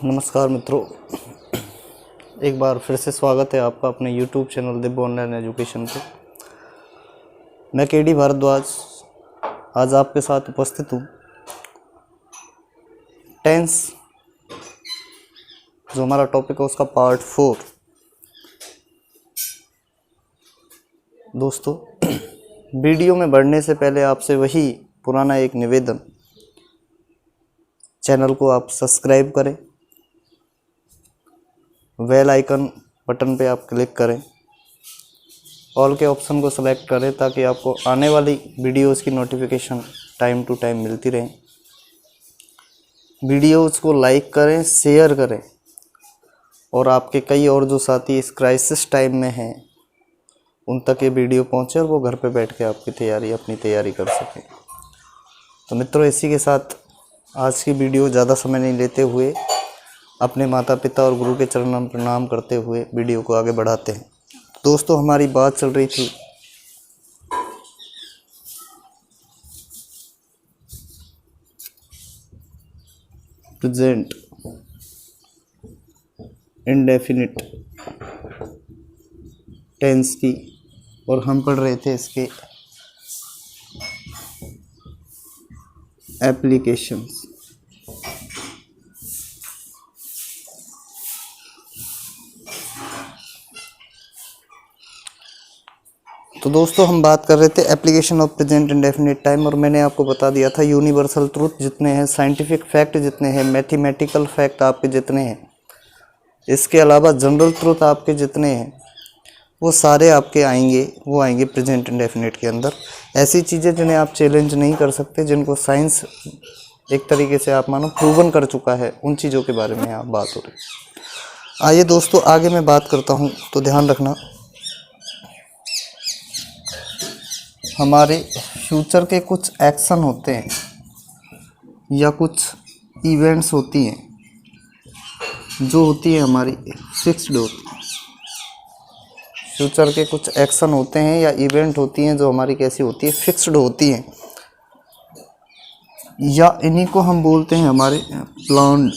नमस्कार मित्रों, एक बार फिर से स्वागत है आपका अपने YouTube channel Divya online education पे। मैं केडी भारद्वाज आज आपके साथ उपस्थित हूँ। टेंस जो हमारा टॉपिक है उसका पार्ट 4। दोस्तों, वीडियो में बढ़ने से पहले आपसे वही पुराना एक निवेदन, चैनल को आप सब्सक्राइब करें, बेल आइकन बटन पे आप क्लिक करें, ऑल के ऑप्शन को सेलेक्ट करें ताकि आपको आने वाली वीडियोज़ की नोटिफिकेशन टाइम टू टाइम मिलती रहे। वीडियोज़ को लाइक करें, शेयर करें और आपके कई और जो साथी इस क्राइसिस टाइम में हैं उन तक ये वीडियो पहुंचे और वो घर पे बैठ के आपकी अपनी तैयारी कर सकें। तो मित्रों, इसी के साथ आज की वीडियो ज़्यादा समय नहीं लेते हुए अपने माता पिता और गुरु के चरणों में प्रणाम करते हुए वीडियो को आगे बढ़ाते हैं। दोस्तों, हमारी बात चल रही थी प्रेजेंट इंडेफिनिट टेंस की और हम पढ़ रहे थे इसके एप्लीकेशंस। तो दोस्तों, हम बात कर रहे थे application of present indefinite time और मैंने आपको बता दिया था यूनिवर्सल ट्रूथ जितने हैं, साइंटिफिक फैक्ट जितने हैं, मैथमेटिकल फैक्ट आपके जितने हैं, इसके अलावा जनरल ट्रूथ आपके जितने हैं, वो सारे आपके आएंगे प्रेजेंट इंडेफिनिट के अंदर। ऐसी चीज़ें जिन्हें आप चैलेंज नहीं कर सकते, जिनको साइंस एक तरीके से आप मानो प्रूवन कर चुका है, उन चीज़ों के बारे में यहाँ बात हो रही है। आइए दोस्तों, आगे मैं बात करता हूँ तो ध्यान रखना, हमारे फ्यूचर के कुछ एक्शन होते हैं या कुछ इवेंट्स होती हैं जो होती है हमारी फिक्स्ड होती है। फ्यूचर के कुछ एक्शन होते हैं या इवेंट होती हैं जो हमारी कैसी होती है, फिक्स्ड होती हैं, या इन्हीं को हम बोलते हैं हमारे प्लान्ड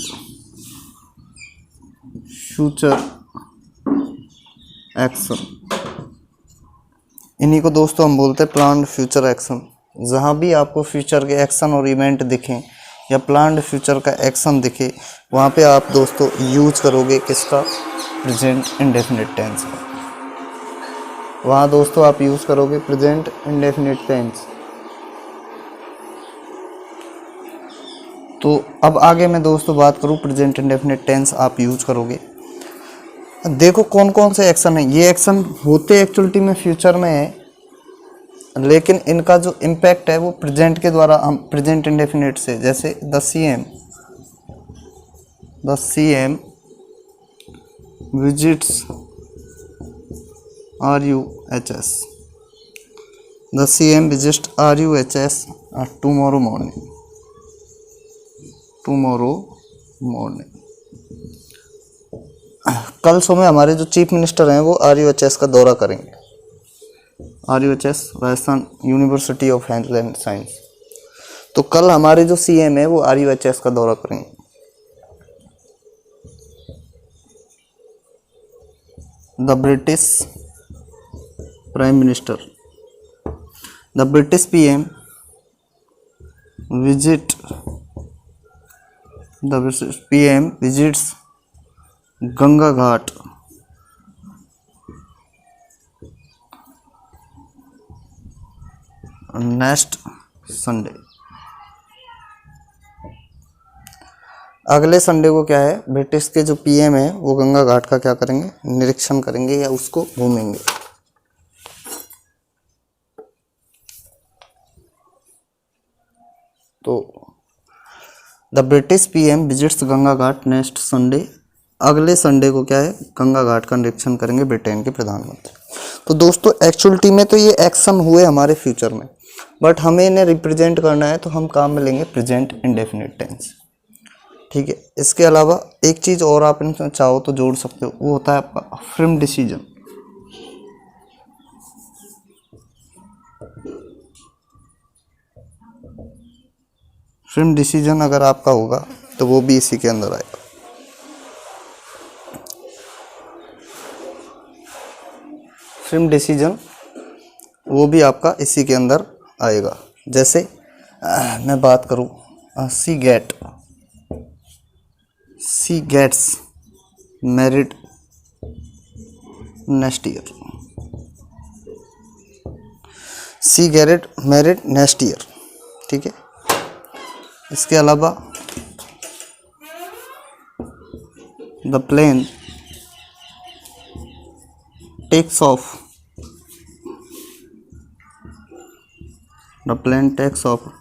फ्यूचर एक्शन। इन्हीं को दोस्तों हम बोलते हैं प्लान्ड फ्यूचर एक्शन। जहाँ भी आपको फ्यूचर के एक्शन और इवेंट दिखें या प्लान्ड फ्यूचर का एक्शन दिखे, वहाँ पे आप दोस्तों यूज करोगे किसका, प्रेजेंट इंडेफिनिट टेंस का। वहाँ दोस्तों आप यूज़ करोगे प्रेजेंट इंडेफिनिट टेंस। तो अब आगे मैं दोस्तों बात करूँ प्रेजेंट इंडेफिनिट टेंस आप यूज करोगे। देखो कौन कौन से एक्शन हैं। ये एक्शन होते एक्चुअलिटी में फ्यूचर में है, लेकिन इनका जो इम्पैक्ट है वो प्रेजेंट के द्वारा हम प्रेजेंट इंडेफिनिट से, जैसे the CM visits RUHS, the CM visits RUHS tomorrow morning। कल सुबह हमारे जो चीफ मिनिस्टर हैं वो RUHS का दौरा करेंगे। RUHS Rajasthan university of health and science. तो कल हमारे जो CM है वो RUHS का दौरा करेंगे। The British prime minister, the British PM visits Ganga Ghat next Sunday. अगले संडे को क्या है, ब्रिटिश के जो PM है वो गंगा घाट का क्या करेंगे, निरीक्षण करेंगे या उसको घूमेंगे। तो the British PM visits Ganga Ghat next Sunday. अगले संडे को क्या है, गंगा घाट का निरीक्षण करेंगे ब्रिटेन के प्रधानमंत्री। तो दोस्तों एक्चुअलिटी में तो ये एक्शन हुए हमारे फ्यूचर में, बट हमें इन्हें रिप्रेजेंट करना है तो हम काम में लेंगे प्रेजेंट इंडेफिनिट टेंस। ठीक है। इसके अलावा एक चीज़ और आप इनसे चाहो तो जोड़ सकते हो, वो होता है आपका फ्रेम डिसीजन। फ्रेम डिसीजन अगर आपका होगा तो वो भी इसी के अंदर आएगा। फ्रेम डिसीजन वो भी आपका इसी के अंदर आएगा। जैसे मैं बात करूँ she gets married next year, she get married next year, ठीक है। इसके अलावा the plane takes off, the plane takes off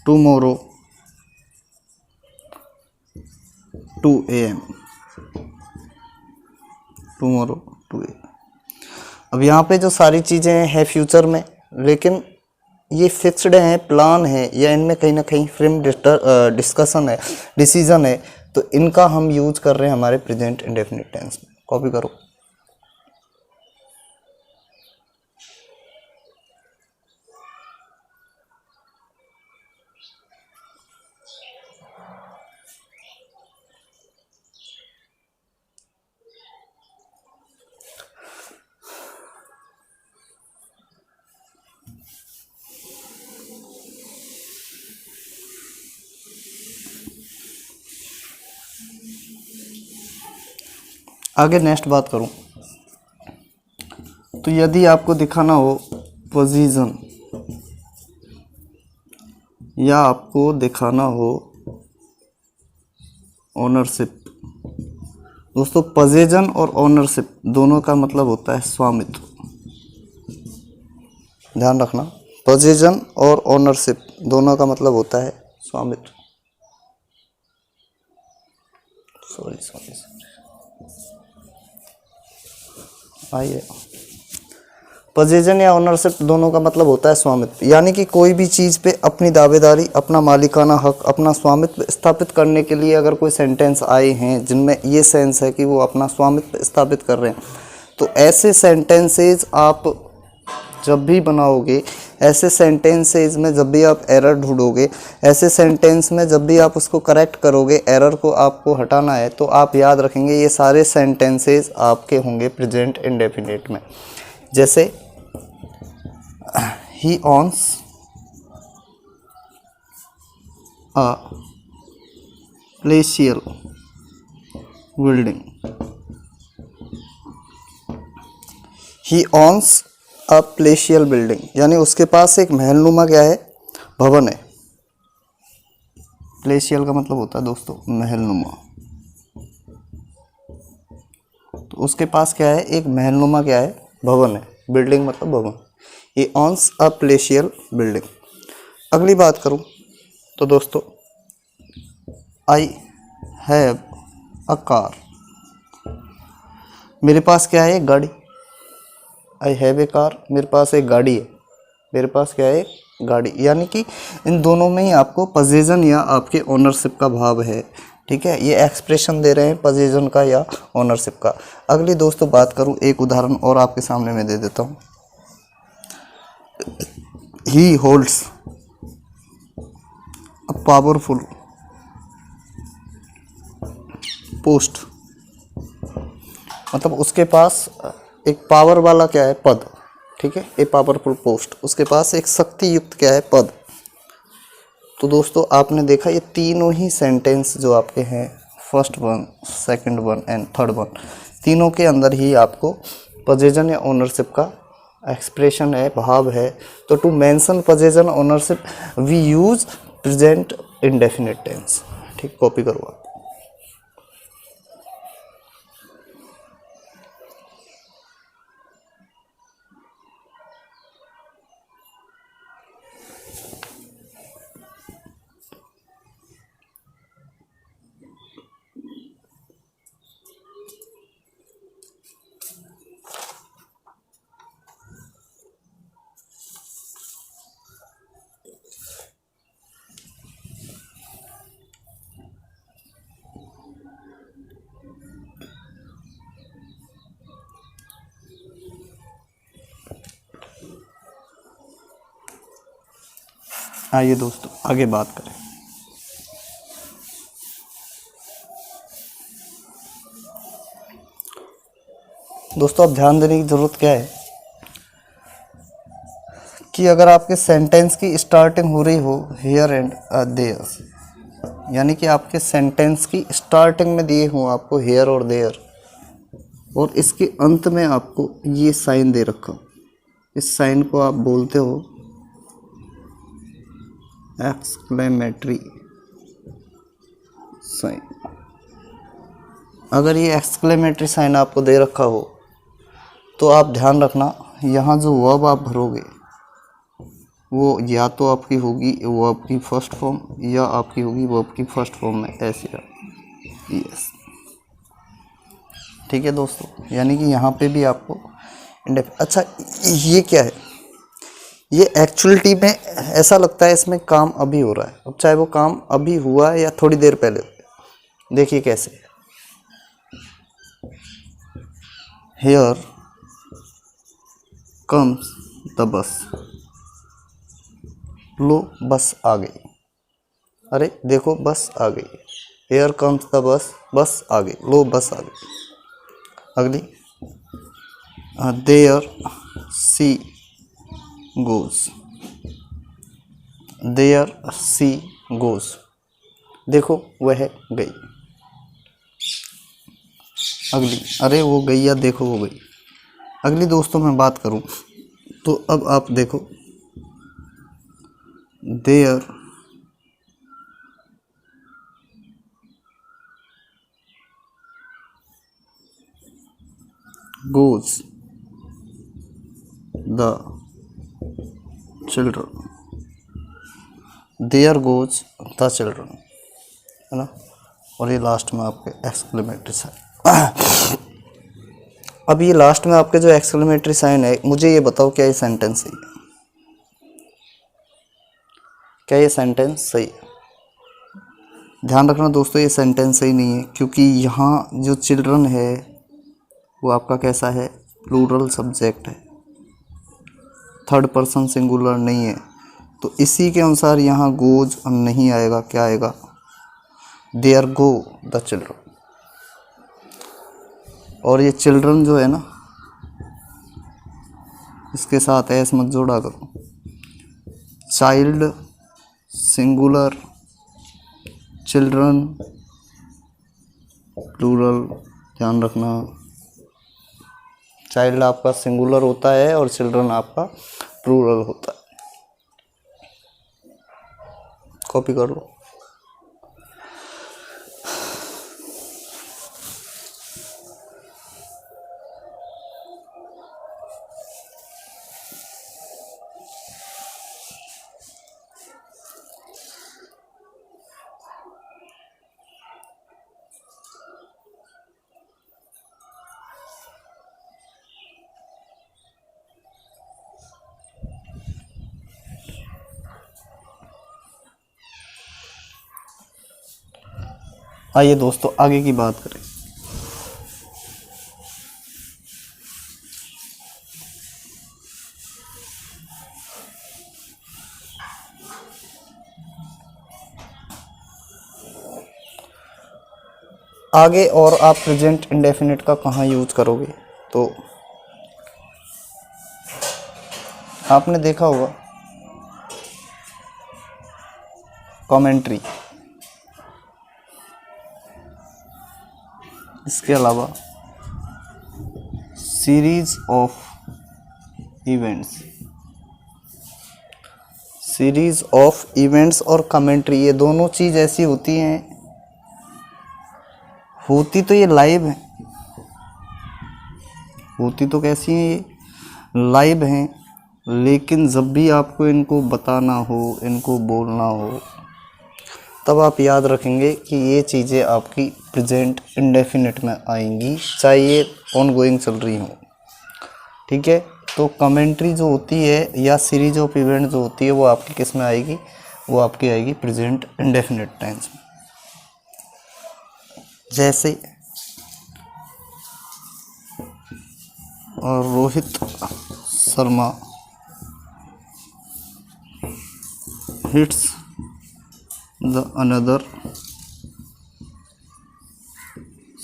tomorrow 2 AM, tomorrow 2 AM। अब यहाँ पे जो सारी चीज़ें हैं फ्यूचर में, लेकिन ये फिक्स्ड हैं, प्लान है, या इनमें कहीं ना कहीं फ्रेम डिस्कशन है, डिसीजन है, तो इनका हम यूज कर रहे हैं हमारे प्रेजेंट इंडेफिनिट टेंस में। कॉपी करो। आगे नेक्स्ट बात करूं तो यदि आपको दिखाना हो पोजीशन, या आपको दिखाना हो ओनरशिप। दोस्तों पोजीशन और ओनरशिप दोनों का मतलब होता है स्वामित्व, ध्यान रखना। पोजीशन और ओनरशिप दोनों का मतलब होता है स्वामित्व। सॉरी आइए, पोजीशन या ओनरशिप दोनों का मतलब होता है स्वामित्व, यानी कि कोई भी चीज़ पे अपनी दावेदारी, अपना मालिकाना हक, अपना स्वामित्व स्थापित करने के लिए अगर कोई सेंटेंस आए हैं जिनमें ये सेंस है कि वो अपना स्वामित्व स्थापित कर रहे हैं, तो ऐसे सेंटेंसेज आप जब भी बनाओगे, ऐसे सेंटेंसेज में जब भी आप एरर ढूंढोगे, ऐसे सेंटेंस में जब भी आप उसको करेक्ट करोगे, एरर को आपको हटाना है, तो आप याद रखेंगे ये सारे सेंटेंसेज आपके होंगे प्रेजेंट इंडेफिनिट में। जैसे ही ऑन्स अ प्लेशियल बिल्डिंग, ही ऑन्स अ प्लेशियल बिल्डिंग, यानी उसके पास एक महलनुमा क्या है, भवन है। प्लेशियल का मतलब होता है दोस्तों महलनुमा, तो उसके पास क्या है, एक महलनुमा क्या है, भवन है। बिल्डिंग मतलब भवन। ही ऑन्स अ प्लेशियल बिल्डिंग। अगली बात करूं तो दोस्तों आई हैव अ कार, मेरे पास क्या है, एक गाड़ी। आई हैव ए कार, मेरे पास एक गाड़ी है, मेरे पास क्या है, गाड़ी। यानी कि इन दोनों में ही आपको पोजीशन या आपके ओनरशिप का भाव है, ठीक है। ये एक्सप्रेशन दे रहे हैं पोजीशन का या ओनरशिप का। अगली दोस्तों बात करूं, एक उदाहरण और आपके सामने मैं दे देता हूं। ही होल्ड्स अ पावरफुल पोस्ट, मतलब उसके पास एक पावर वाला क्या है, पद, ठीक है। ए पावरफुल पोस्ट, उसके पास एक शक्ति युक्त क्या है, पद। तो दोस्तों आपने देखा ये तीनों ही सेंटेंस जो आपके हैं, first one, second one and third one, तीनों के अंदर ही आपको पोजीशन या ओनरशिप का एक्सप्रेशन है, भाव है। तो to mention position ownership we use present indefinite tense, ठीक। कॉपी करो आप। आइए दोस्तों आगे बात करें। दोस्तों अब ध्यान देने की ज़रूरत क्या है कि अगर आपके सेंटेंस की स्टार्टिंग हो रही हो हियर एंड देयर, यानी कि आपके सेंटेंस की स्टार्टिंग में दिए हों आपको हियर और देयर, और इसके अंत में आपको ये साइन दे रखा हो, इस साइन को आप बोलते हो एक्सक्लेमेटरी साइन। अगर ये एक्सक्लेमेटरी साइन आपको दे रखा हो तो आप ध्यान रखना, यहाँ जो वर्ब आप भरोगे वो या तो आपकी होगी वर्ब की फर्स्ट फॉर्म या आपकी होगी वर्ब की फर्स्ट फॉर्म में ऐसे। यस, ठीक है दोस्तों, यानी कि यहाँ पे भी आपको अच्छा ये क्या है, ये एक्चुअलिटी में ऐसा लगता है इसमें काम अभी हो रहा है। अब चाहे वो काम अभी हुआ है या थोड़ी देर पहले हुआ, देखिए कैसे, हियर कम्स द बस, लो बस आ गई, अरे देखो बस आ गई, हियर कम्स द बस, बस आ गई, लो बस आ गई। अगली, there she goes, there she goes, देखो वह गई। अगली, अरे वो गई या देखो वो गई। अगली दोस्तों मैं बात करूं तो अब आप देखो, there goes the children, there goes the children, है ना। और ये लास्ट में आपके एक्सक्लेमेटरी साइन। अब ये लास्ट में आपके जो एक्सक्लेमेटरी साइन है, मुझे ये बताओ क्या ये सेंटेंस सही है, क्या ये सेंटेंस सही है? ध्यान रखना दोस्तों, ये सेंटेंस सही नहीं है, क्योंकि यहाँ जो चिल्ड्रन है वो आपका कैसा है, प्लूरल सब्जेक्ट है, थर्ड पर्सन सिंगुलर नहीं है। तो इसी के अनुसार यहाँ गोज नहीं आएगा, क्या आएगा, देयर गो द चिल्ड्रन। और ये चिल्ड्रन जो है ना, इसके साथ एस मत जोड़ा करो, चाइल्ड सिंगुलर, चिल्ड्रन प्लूरल, ध्यान रखना, चाइल्ड आपका सिंगुलर होता है और चिल्ड्रन आपका प्लूरल होता है। कॉपी कर लो। आइए दोस्तों आगे की बात करें। आगे और आप प्रेजेंट इंडेफिनिट का कहाँ यूज करोगे, तो आपने देखा होगा कमेंट्री, इसके अलावा series of events, series of events और कमेंट्री, ये दोनों चीज़ ऐसी होती हैं, होती तो ये लाइव है, होती तो कैसी हैं, ये लाइव हैं, लेकिन जब भी आपको इनको बताना हो, इनको बोलना हो, तब आप याद रखेंगे कि ये चीज़ें आपकी प्रेजेंट इंडेफिनिट में आएंगी, चाहे ये ऑनगोइंग चल रही हो, ठीक है। तो कमेंट्री जो होती है या सीरीज ऑफ इवेंट जो होती है वो आपकी किस में आएगी, वो आपकी आएगी प्रेजेंट इंडेफिनिट टेंस में। जैसे Rohit Sharma hits the another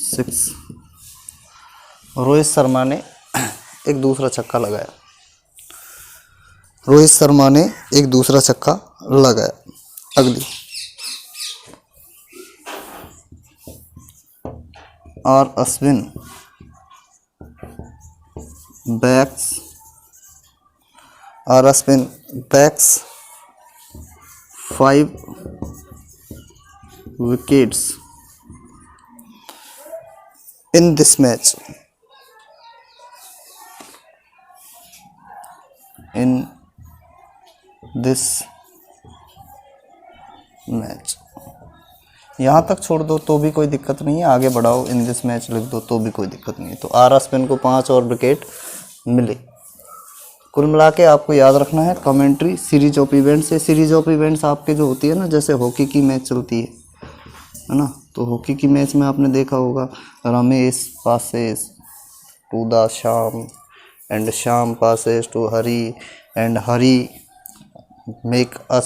6, Rohit Sharma ने एक दूसरा छक्का लगाया। रोहित शर्मा ने एक दूसरा छक्का लगाया। अगली, R Ashwin bags bags 5 wickets in this match. In this match, यहाँ तक छोड़ दो तो भी कोई दिक्कत नहीं है, आगे बढ़ाओ इन दिस मैच लिख दो तो भी कोई दिक्कत नहीं है। तो आर अश्विन को 5 और विकेट मिले। कुल मिला के आपको याद रखना है कमेंट्री सीरीज ऑफ इवेंट्स से। सीरीज ऑफ इवेंट्स आपके जो होती है ना, जैसे हॉकी की मैच चलती है ना, तो हॉकी की मैच में आपने देखा होगा Ramesh passes to the Shyam and Shyam passes to Hari and Hari makes a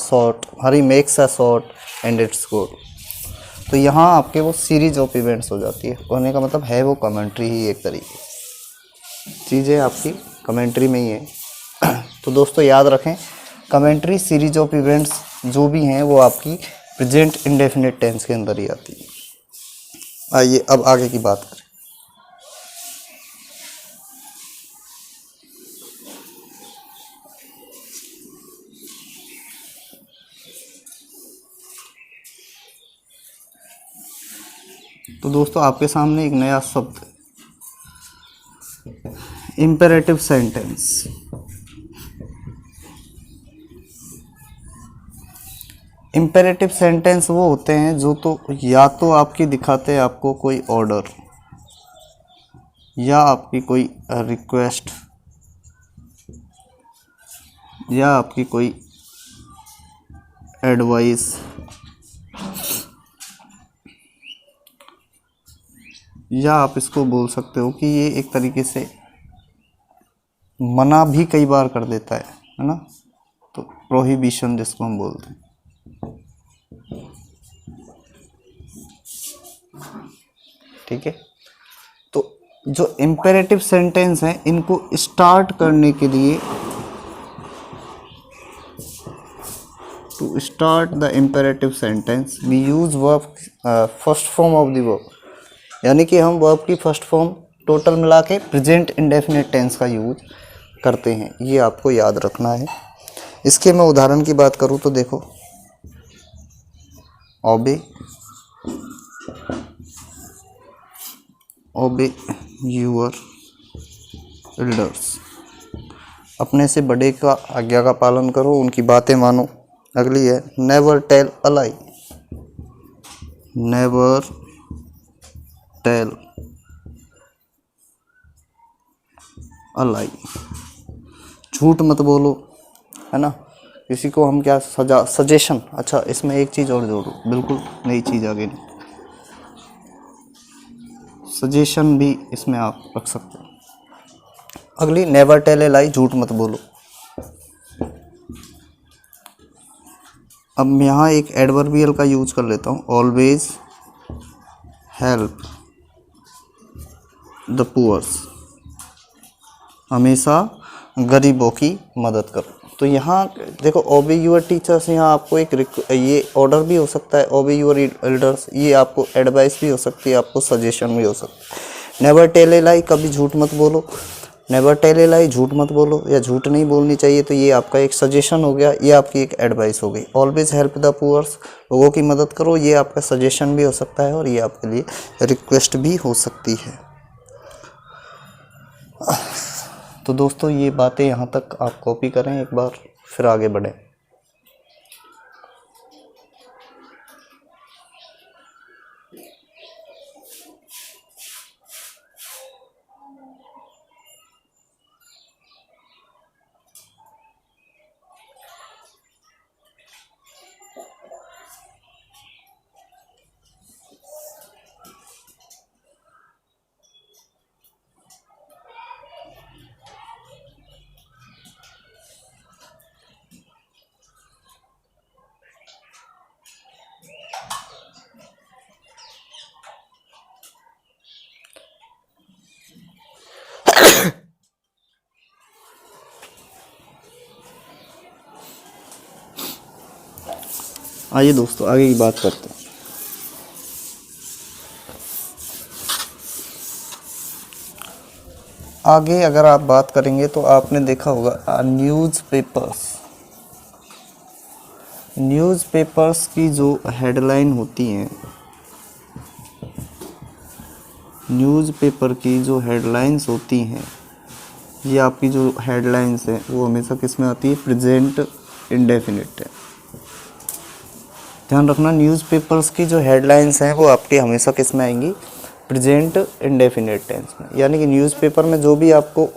shot and it's goal. तो यहाँ आपके वो सीरीज ऑफ इवेंट्स हो जाती है। कहने का मतलब है वो कमेंट्री ही एक तरीके चीज़ें आपकी कमेंट्री में ही है। तो दोस्तों याद रखें, कमेंट्री सीरीज ऑफ इवेंट्स जो भी हैं वो आपकी प्रेजेंट इंडेफिनिट टेंस के अंदर ही आती है। आइए अब आगे की बात करें। तो दोस्तों आपके सामने एक नया शब्द, इम्पेरेटिव सेंटेंस। इम्पेरेटिव सेंटेंस वो होते हैं जो तो या तो आपकी दिखाते हैं आपको कोई ऑर्डर या आपकी कोई रिक्वेस्ट या आपकी कोई एडवाइस या आप इसको बोल सकते हो कि ये एक तरीके से मना भी कई बार कर देता है ना, तो प्रोहिबिशन जिसको हम बोलते हैं। ठीक है, तो जो इम्पेरेटिव सेंटेंस हैं इनको स्टार्ट करने के लिए, to start the imperative sentence we use verb first form of the verb, यानी कि हम वर्ब की फर्स्ट फॉर्म टोटल मिला के प्रेजेंट इंडेफिनिट टेंस का यूज करते हैं। ये आपको याद रखना है। इसके मैं उदाहरण की बात करूँ तो देखो, ओबे यूअर एल्डर्स, अपने से बड़े का आज्ञा का पालन करो, उनकी बातें मानो। अगली है never tell a lie, never tell a lie, झूठ मत बोलो, है ना। किसी को हम क्या सजेशन, अच्छा इसमें एक चीज़ और जोड़ो, बिल्कुल नई चीज़ आ गई, सजेशन भी इसमें आप रख सकते हो। अगली नेवर टेल ए लाई, झूठ मत बोलो। अब यहाँ एक एडवर्बियल का यूज कर लेता हूँ, ऑलवेज हेल्प द पुअर्स, हमेशा गरीबों की मदद करो। तो यहाँ देखो ओबे यूअर टीचर्स, यहाँ आपको एक ये ऑर्डर भी हो सकता है, ओबे यूअर एल्डर्स, ये आपको एडवाइस भी हो सकती है, आपको सजेशन भी हो सकता है। नेवर टेल ए लाई, कभी झूठ मत बोलो, नेवर टेल ए लाई, झूठ मत बोलो या झूठ नहीं बोलनी चाहिए, तो ये आपका एक सजेशन हो गया, ये आपकी एक एडवाइस हो गई। ऑलवेज हेल्प द पुअर्स, लोगों की मदद करो, ये आपका सजेशन भी हो सकता है और ये आपके लिए रिक्वेस्ट भी हो सकती है। तो दोस्तों ये बातें यहाँ तक आप कॉपी करें एक बार, फिर आगे बढ़ें। आइए दोस्तों आगे की बात करते हैं। आगे अगर आप बात करेंगे तो आपने देखा होगा न्यूज़पेपर्स की जो हेडलाइन होती हैं, न्यूज़पेपर की जो हेडलाइंस होती हैं, ये आपकी जो हेडलाइंस हैं वो हमेशा किस में आती है? प्रेजेंट इंडेफिनिट है। ध्यान रखना, न्यूज़पेपर्स की जो हेडलाइंस हैं वो आपकी हमेशा किस में आएंगी? प्रेजेंट इंडेफिनिट टेंस में। यानी कि न्यूज़पेपर में जो भी आपको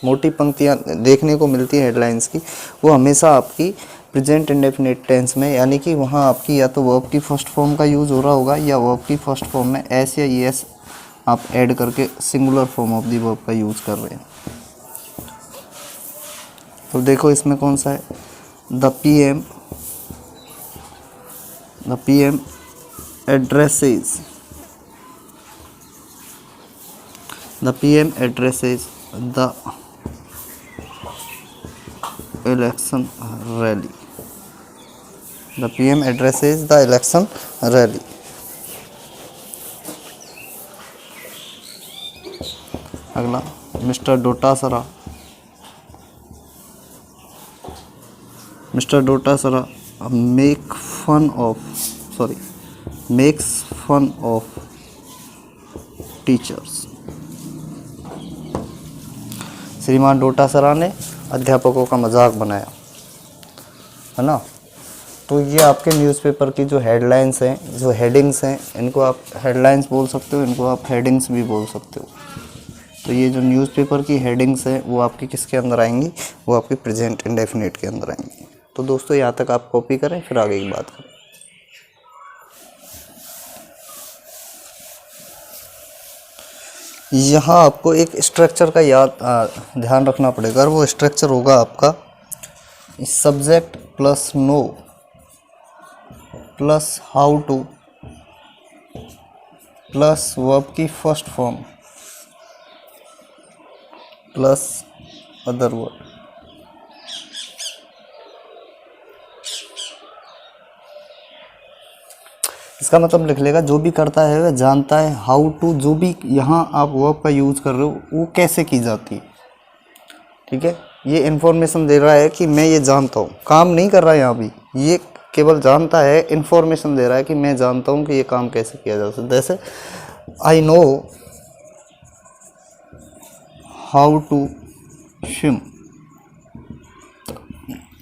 मोटी पंक्तियाँ देखने को मिलती हैं हेडलाइंस की, वो हमेशा आपकी प्रेजेंट इंडेफिनिट टेंस में, यानी कि वहाँ आपकी या तो वर्ब की फर्स्ट फॉर्म का यूज़ हो रहा होगा या वर्ब की फर्स्ट फॉर्म में एस या ईएस आप ऐड करके singular form of the verb का यूज़ कर रहे हैं। तो देखो इसमें कौन सा है? The PM addresses the election rally. The PM addresses the election rally. अगला mister Dotasra makes fun of teachers. श्रीमान डोटासरा ने अध्यापकों का मजाक बनाया, है ना। तो ये आपके न्यूज़पेपर की जो हेडलाइंस हैं, जो हेडिंग्स हैं, इनको आप हेडलाइंस बोल सकते हो, इनको आप हेडिंग्स भी बोल सकते हो। तो ये जो न्यूज़पेपर की हेडिंग्स हैं वो आपकी किसके अंदर आएंगी? वो आपकी प्रेजेंट इंडेफिनिट के अंदर आएंगी। तो दोस्तों यहाँ तक आप कॉपी करें, फिर आगे की बात करें। यहाँ आपको एक स्ट्रक्चर का ध्यान रखना पड़ेगा, और वो स्ट्रक्चर होगा आपका subject plus no plus how to plus verb की first form plus other word. इसका मतलब लिख लेगा, जो भी करता है वह जानता है हाउ टू, जो भी यहाँ आप वर्ब का यूज़ कर रहे हो वो कैसे की जाती है। ठीक है, ये इन्फॉर्मेशन दे रहा है कि मैं ये जानता हूँ, काम नहीं कर रहा है यहाँ भी, ये केवल जानता है, इन्फॉर्मेशन दे रहा है कि मैं जानता हूँ कि ये काम कैसे किया जा सकता है। जैसे I know how to swim,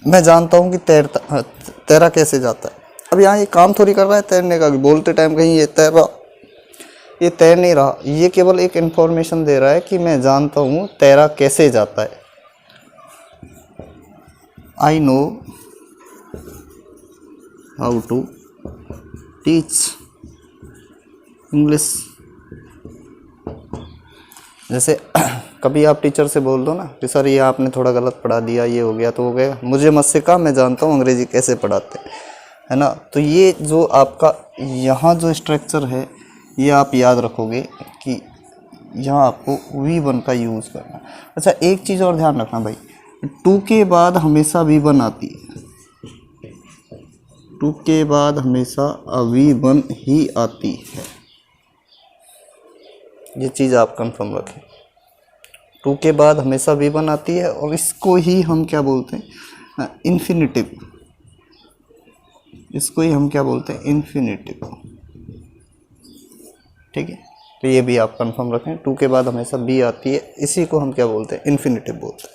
मैं जानता हूँ कि तैरा कैसे जाता है। अब यहाँ ये काम थोड़ी कर रहा है तैरने का, बोलते टाइम कहीं ये तैर नहीं रहा, ये केवल एक इन्फॉर्मेशन दे रहा है कि मैं जानता हूँ तैरा कैसे जाता है। I know how to teach English. जैसे कभी आप टीचर से बोल दो ना कि सर ये आपने थोड़ा गलत पढ़ा दिया, ये हो गया तो हो गया, मुझे मत सिखा, मैं जानता हूँ अंग्रेजी कैसे पढ़ाते हैं, है ना। तो ये जो आपका यहाँ जो स्ट्रक्चर है ये आप याद रखोगे कि यहाँ आपको V1 का यूज़ करना। अच्छा, एक चीज़ और ध्यान रखना भाई, टू के बाद हमेशा V1 आती है, टू के बाद हमेशा V1 ही आती है, ये चीज़ आप कंफर्म रखें। टू के बाद हमेशा V1 आती है, और इसको ही हम क्या बोलते हैं? इन्फिनिटिव। इसको ही हम क्या बोलते हैं? इन्फिनिटिव। ठीक है, तो ये भी आप कंफर्म रखें, टू के बाद हमेशा बी आती है, इसी को हम क्या बोलते हैं? इन्फिनिटिव बोलते हैं।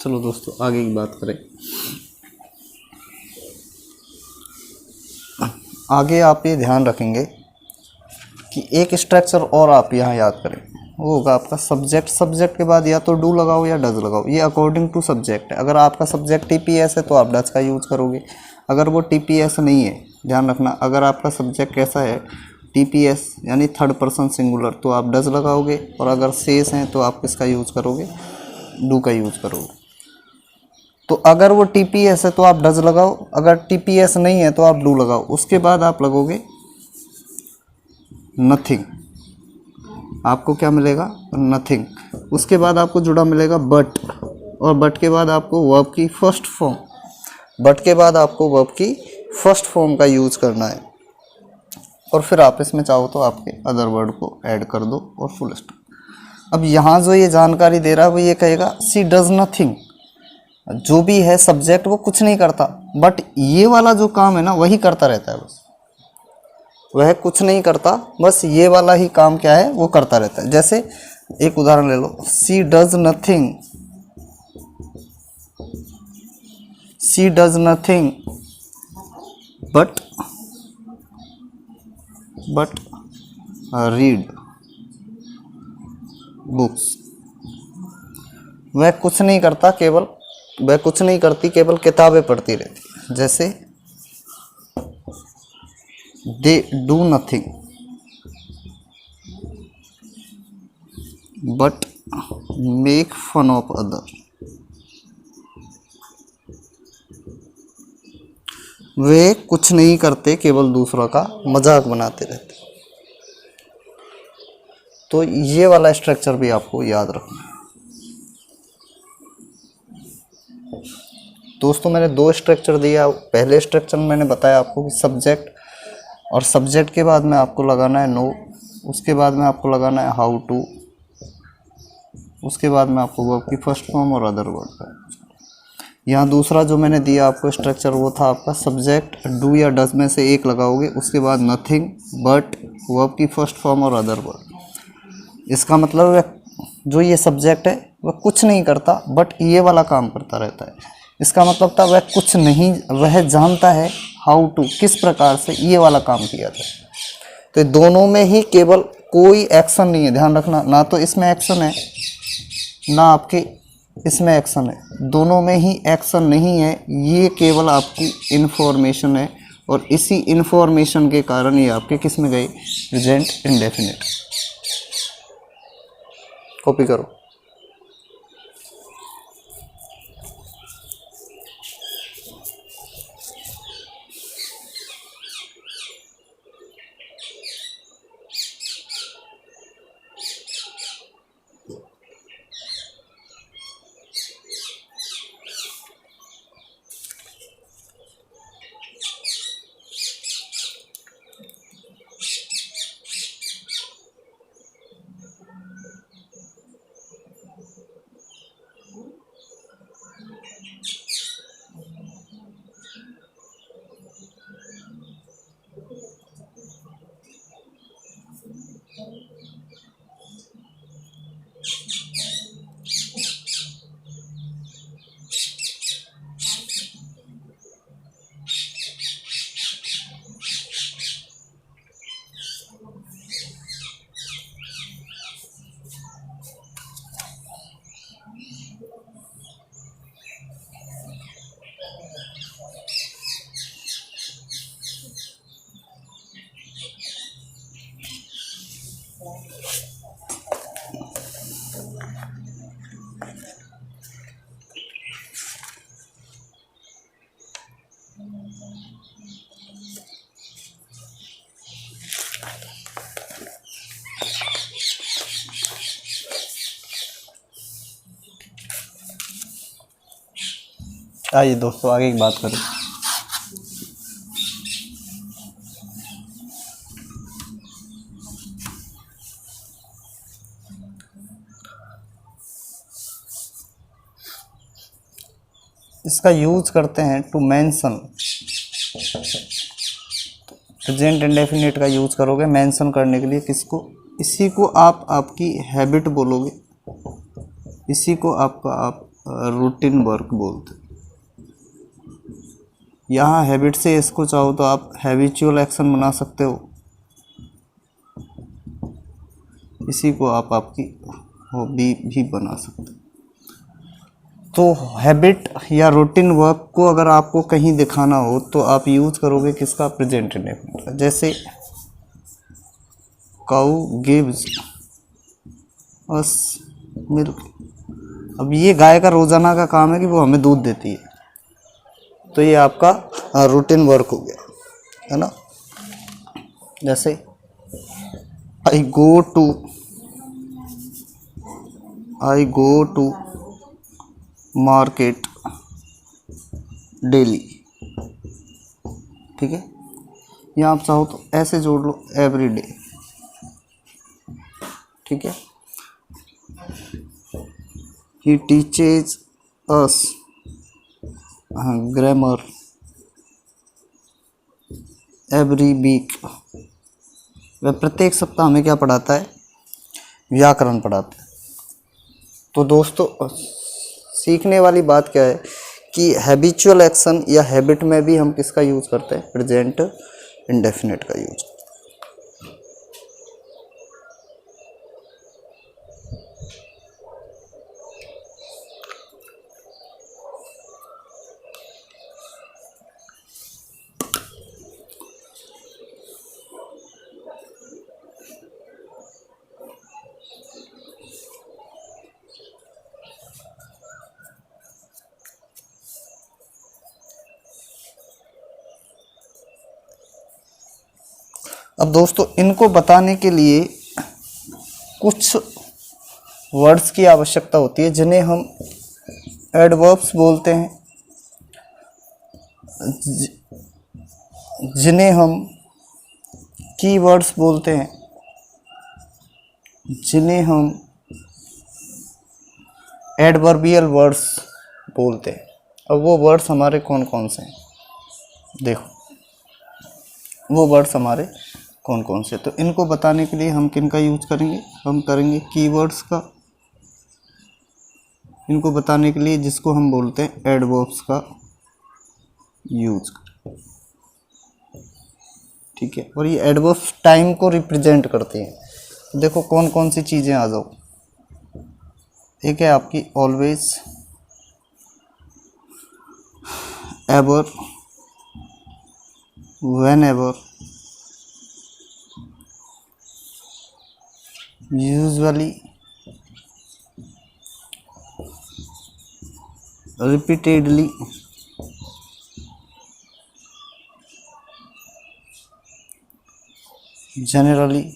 चलो दोस्तों आगे की बात करें। आगे आप ये ध्यान रखेंगे कि एक स्ट्रक्चर और आप यहाँ याद करें, वो होगा आपका सब्जेक्ट। सब्जेक्ट के बाद या तो डू लगाओ या डज लगाओ, ये अकॉर्डिंग टू सब्जेक्ट है। अगर आपका सब्जेक्ट टीपीएस है तो आप डज का यूज़ करोगे। अगर वो टीपीएस नहीं है, ध्यान रखना, अगर आपका सब्जेक्ट कैसा है टीपीएस यानी थर्ड पर्सन सिंगुलर, तो आप डज लगाओगे। और अगर शेष हैं तो आप किसका यूज़ करोगे, डू का यूज़ करोगे। तो अगर वो टीपीएस है तो आप डज लगाओ, अगर टीपीएस नहीं है तो आप डू लगाओ। उसके बाद आप लगोगे नथिंग, आपको क्या मिलेगा, नथिंग। उसके बाद आपको जुड़ा मिलेगा बट, और बट के बाद आपको वर्ब की फर्स्ट फॉर्म, बट के बाद आपको वर्ब की फर्स्ट फॉर्म का यूज़ करना है। और फिर आप इसमें चाहो तो आपके अदर वर्ड को ऐड कर दो और फुल स्टॉप। अब यहाँ जो ये जानकारी दे रहा है वो ये कहेगा सी डज नथिंग, जो भी है सब्जेक्ट वो कुछ नहीं करता, बट ये वाला जो काम है ना वही करता रहता है। बस वह कुछ नहीं करता, बस ये वाला ही काम क्या है वो करता रहता है। जैसे एक उदाहरण ले लो, she does nothing, she does nothing but read books. वह कुछ नहीं करता, केवल वह कुछ नहीं करती, केवल किताबें पढ़ती रहती। जैसे they do nothing but make fun of other. वे कुछ नहीं करते, केवल दूसरों का मजाक बनाते रहते। तो ये वाला स्ट्रक्चर भी आपको याद रखना है। दोस्तों मैंने दो स्ट्रक्चर दिया। पहले स्ट्रक्चर में मैंने बताया आपको कि सब्जेक्ट, और सब्जेक्ट के बाद में आपको लगाना है नो, उसके बाद में आपको लगाना है हाउ टू, उसके बाद में आपको वर्ब की फर्स्ट फॉर्म और अदर वर्ड का। यहाँ दूसरा जो मैंने दिया आपको स्ट्रक्चर वो था आपका सब्जेक्ट डू या डज में से एक लगाओगे, उसके बाद नथिंग बट वर्ब की फर्स्ट फॉर्म और अदर वर्ड। इसका मतलब जो ये सब्जेक्ट है वह कुछ नहीं करता बट ये वाला काम करता रहता है। इसका मतलब था वह कुछ नहीं, वह जानता है हाउ टू, किस प्रकार से ये वाला काम किया जाए। तो दोनों में ही केवल कोई एक्शन नहीं है, ध्यान रखना, ना तो इसमें एक्शन है ना आपके इसमें एक्शन है, दोनों में ही एक्शन नहीं है। ये केवल आपकी इन्फॉर्मेशन है, और इसी इन्फॉर्मेशन के कारण ये आपके किस में गए, प्रेजेंट इंडेफिनिट। कॉपी करो। आइए दोस्तों आगे की बात करें। इसका यूज करते हैं टू मेंशन, प्रेजेंट इंडेफिनिट का यूज करोगे मेंशन करने के लिए किसको, इसी को आप आपकी हैबिट बोलोगे, इसी को आपका आप रूटीन वर्क बोलते। यहाँ हैबिट से इसको चाहो तो आप हैबिचुअल एक्शन बना सकते हो, इसी को आप आपकी हॉबी भी बना सकते हैं। तो हैबिट या रूटीन वर्क को अगर आपको कहीं दिखाना हो तो आप यूज करोगे किसका, प्रेजेंट इंडेफिनिट का। जैसे काऊ गिव्स अस मिल्क, अब ये गाय का रोजाना का काम है कि वो हमें दूध देती है, तो ये आपका रूटीन वर्क हो गया, है ना। जैसे आई गो टू मार्केट डेली, ठीक है। या आप चाहो तो ऐसे जोड़ लो, एवरी डे, ठीक है। ही टीचेज अस ग्रामर एवरी वीक, वह प्रत्येक सप्ताह हमें क्या पढ़ाता है, व्याकरण पढ़ाता है। तो दोस्तों सीखने वाली बात क्या है कि हैबिचुअल एक्शन या हैबिट में भी हम किसका यूज करते हैं, प्रेजेंट इंडेफिनिट का यूज। अब दोस्तों इनको बताने के लिए कुछ वर्ड्स की आवश्यकता होती है जिन्हें हम एडवर्ब्स बोलते हैं, जिन्हें हम कीवर्ड्स बोलते हैं, जिन्हें हम एडवर्बियल वर्ड्स बोलते हैं। अब वो वर्ड्स हमारे कौन कौन से हैं, देखो वो वर्ड्स हमारे कौन कौन से। तो इनको बताने के लिए हम किन का यूज करेंगे, हम करेंगे कीवर्ड्स का। इनको बताने के लिए जिसको हम बोलते हैं एडवर्ब्स का यूज, ठीक है। और ये एडवर्ब्स टाइम को रिप्रेजेंट करते हैं। देखो कौन कौन सी चीज़ें आ जाओ, एक है आपकी always, ever, when ever, usually, repeatedly, generally,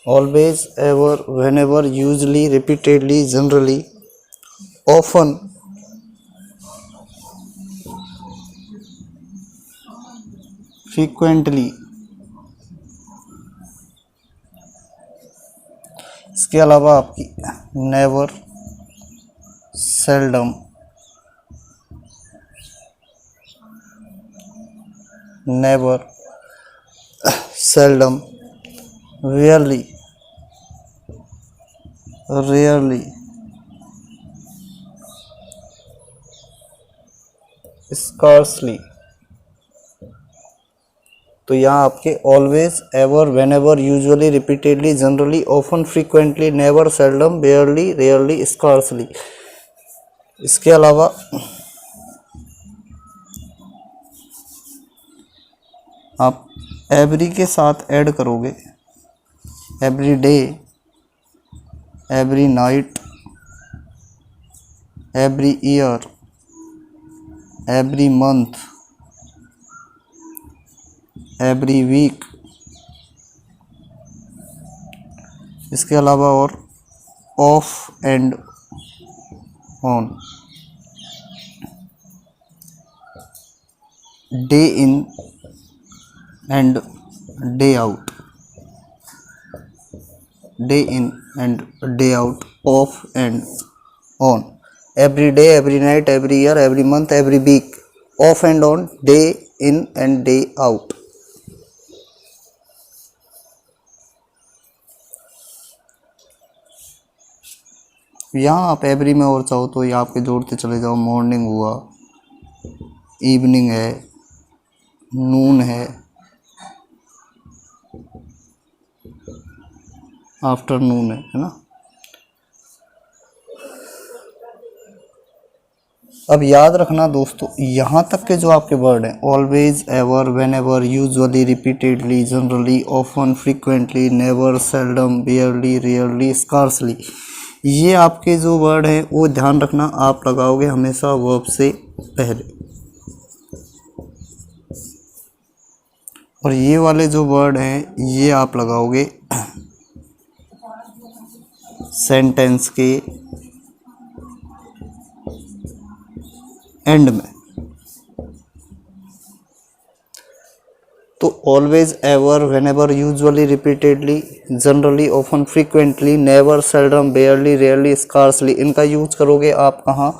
always, ever, whenever, usually, repeatedly, generally, often, frequently। इसके अलावा आपकी never, seldom, never, seldom, rarely, rarely, scarcely. तो यहाँ आपके always, ever, whenever, usually, repeatedly, generally, often, frequently, never, seldom, barely, rarely, scarcely. इसके अलावा आप every के साथ ऐड करोगे every day, every night, every year, every month, every week. इसके अलावा और off and on, day in and day out, day in and day out, off and on, every day, every night, every year, every month, every week, off and on, day in and day out. यहाँ आप every में और चाहो तो ये आपके जोड़ते चले जाओ, मॉर्निंग हुआ, इवनिंग है, नून है, आफ्टरनून है ना। अब याद रखना दोस्तों, यहाँ तक के जो आपके वर्ड हैं, always, ever, when ever, usually, repeatedly, generally, often, frequently, never, seldom, barely, rarely, scarcely, ये आपके जो वर्ड हैं वो ध्यान रखना आप लगाओगे हमेशा वर्ब से पहले। और ये वाले जो वर्ड हैं ये आप लगाओगे सेंटेंस के एंड में। तो always, ever, whenever, usually, repeatedly, generally, often, frequently, never, seldom, barely, rarely, scarcely, इनका यूज करोगे आप कहाँ,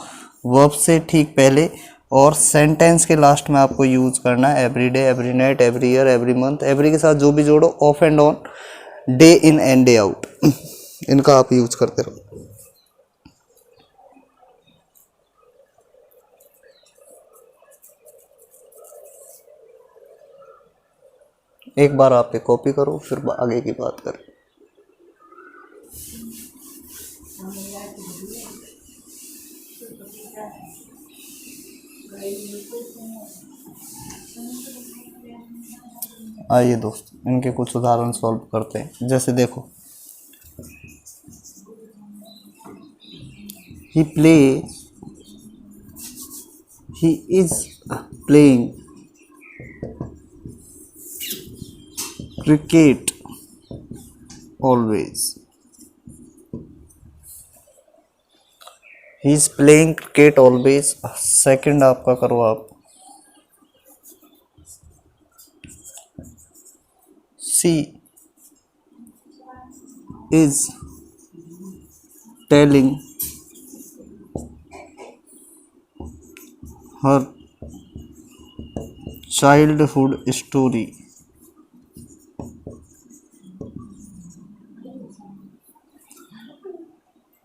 वर्ब से ठीक पहले। और सेंटेंस के लास्ट में आपको यूज करना है every day, every night, every year, every month, every के साथ जो भी जोड़ो, of and on, day in and day out, इनका आप यूज करते रहो। एक बार आप ये कॉपी करो, फिर आगे की बात करें। आइए दोस्तों इनके कुछ उदाहरण सॉल्व करते हैं। जैसे देखो, he is playing cricket always. He is playing cricket always। Second आपका करो आप, she is telling her childhood story।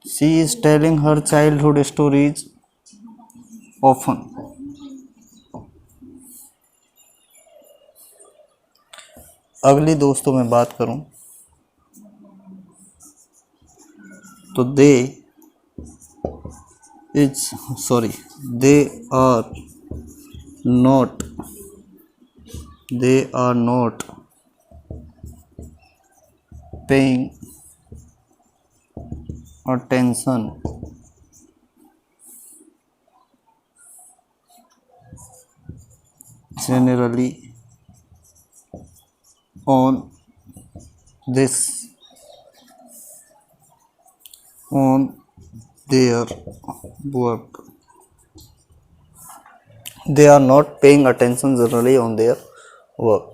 She is telling her childhood stories often। अगली दोस्तों मैं बात करूं तो they are not paying attention generally on their work। They are not paying attention generally on their work।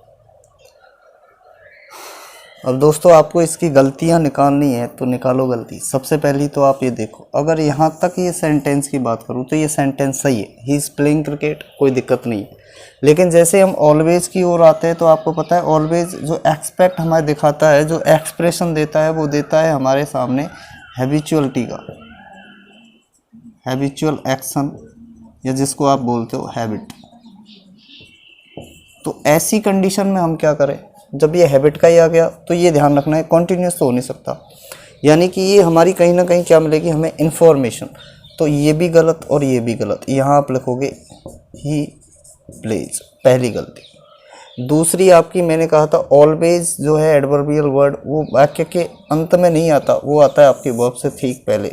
अब दोस्तों आपको इसकी गलतियां निकालनी है तो निकालो गलती। सबसे पहली तो आप ये देखो, अगर यहाँ तक ये सेंटेंस की बात करूँ तो ये सेंटेंस सही है, ही इज़ प्लेइंग क्रिकेट, कोई दिक्कत नहीं है। लेकिन जैसे हम ऑलवेज की ओर आते हैं तो आपको पता है ऑलवेज जो एक्सपेक्ट हमें दिखाता है, जो एक्सप्रेशन देता है, वो देता है हमारे सामने हैबिचुअलिटी का, हैबिचुअल एक्शन, या जिसको आप बोलते हो हैबिट। तो ऐसी कंडीशन में हम क्या करें, जब ये हैबिट का ही आ गया तो ये ध्यान रखना है कॉन्टीन्यूस तो हो नहीं सकता, यानी कि ये हमारी कहीं ना कहीं क्या मिलेगी हमें, इन्फॉर्मेशन। तो ये भी गलत और ये भी गलत। यहाँ आप लिखोगे ही प्लेज, पहली गलती। दूसरी आपकी, मैंने कहा था ऑलवेज जो है एडवर्बियल वर्ड वो वाक्य के अंत में नहीं आता, वो आता है आपके वर्ब से ठीक पहले।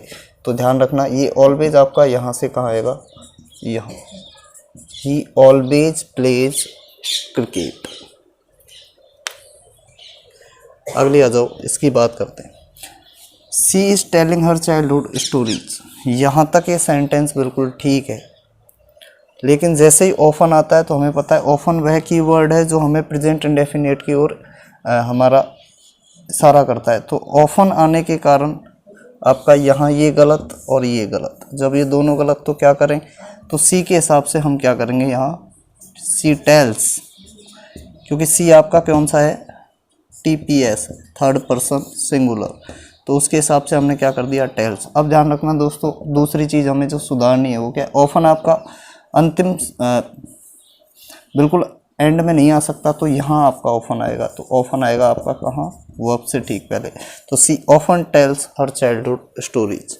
तो ध्यान रखना ये ऑलवेज आपका यहाँ से कहाँ आएगा, यहाँ, ही ऑलवेज प्लेज क्रिकेट। अगली आ जाओ, इसकी बात करते हैं। She is telling her childhood stories, यहाँ तक ये सेंटेंस बिल्कुल ठीक है। लेकिन जैसे ही ऑफन आता है तो हमें पता है ऑफन वह कीवर्ड है जो हमें प्रेजेंट इंडेफिनिट की ओर हमारा इशारा करता है। तो ऑफन आने के कारण आपका यहाँ ये गलत और ये गलत। जब ये दोनों गलत तो क्या करें, तो सी के हिसाब से हम क्या करेंगे, यहाँ सी टेल्स, क्योंकि सी आपका कौन सा है, TPS, थर्ड पर्सन सिंगुलर, तो उसके हिसाब से हमने क्या कर दिया, टेल्स। अब ध्यान रखना दोस्तों, दूसरी चीज़ हमें जो सुधारनी है वो क्या, ऑफन आपका अंतिम बिल्कुल एंड में नहीं आ सकता, तो यहाँ आपका ऑफन आएगा। तो ऑफन आएगा आपका कहाँ, वर्ब से ठीक पहले। तो she often tells her childhood stories.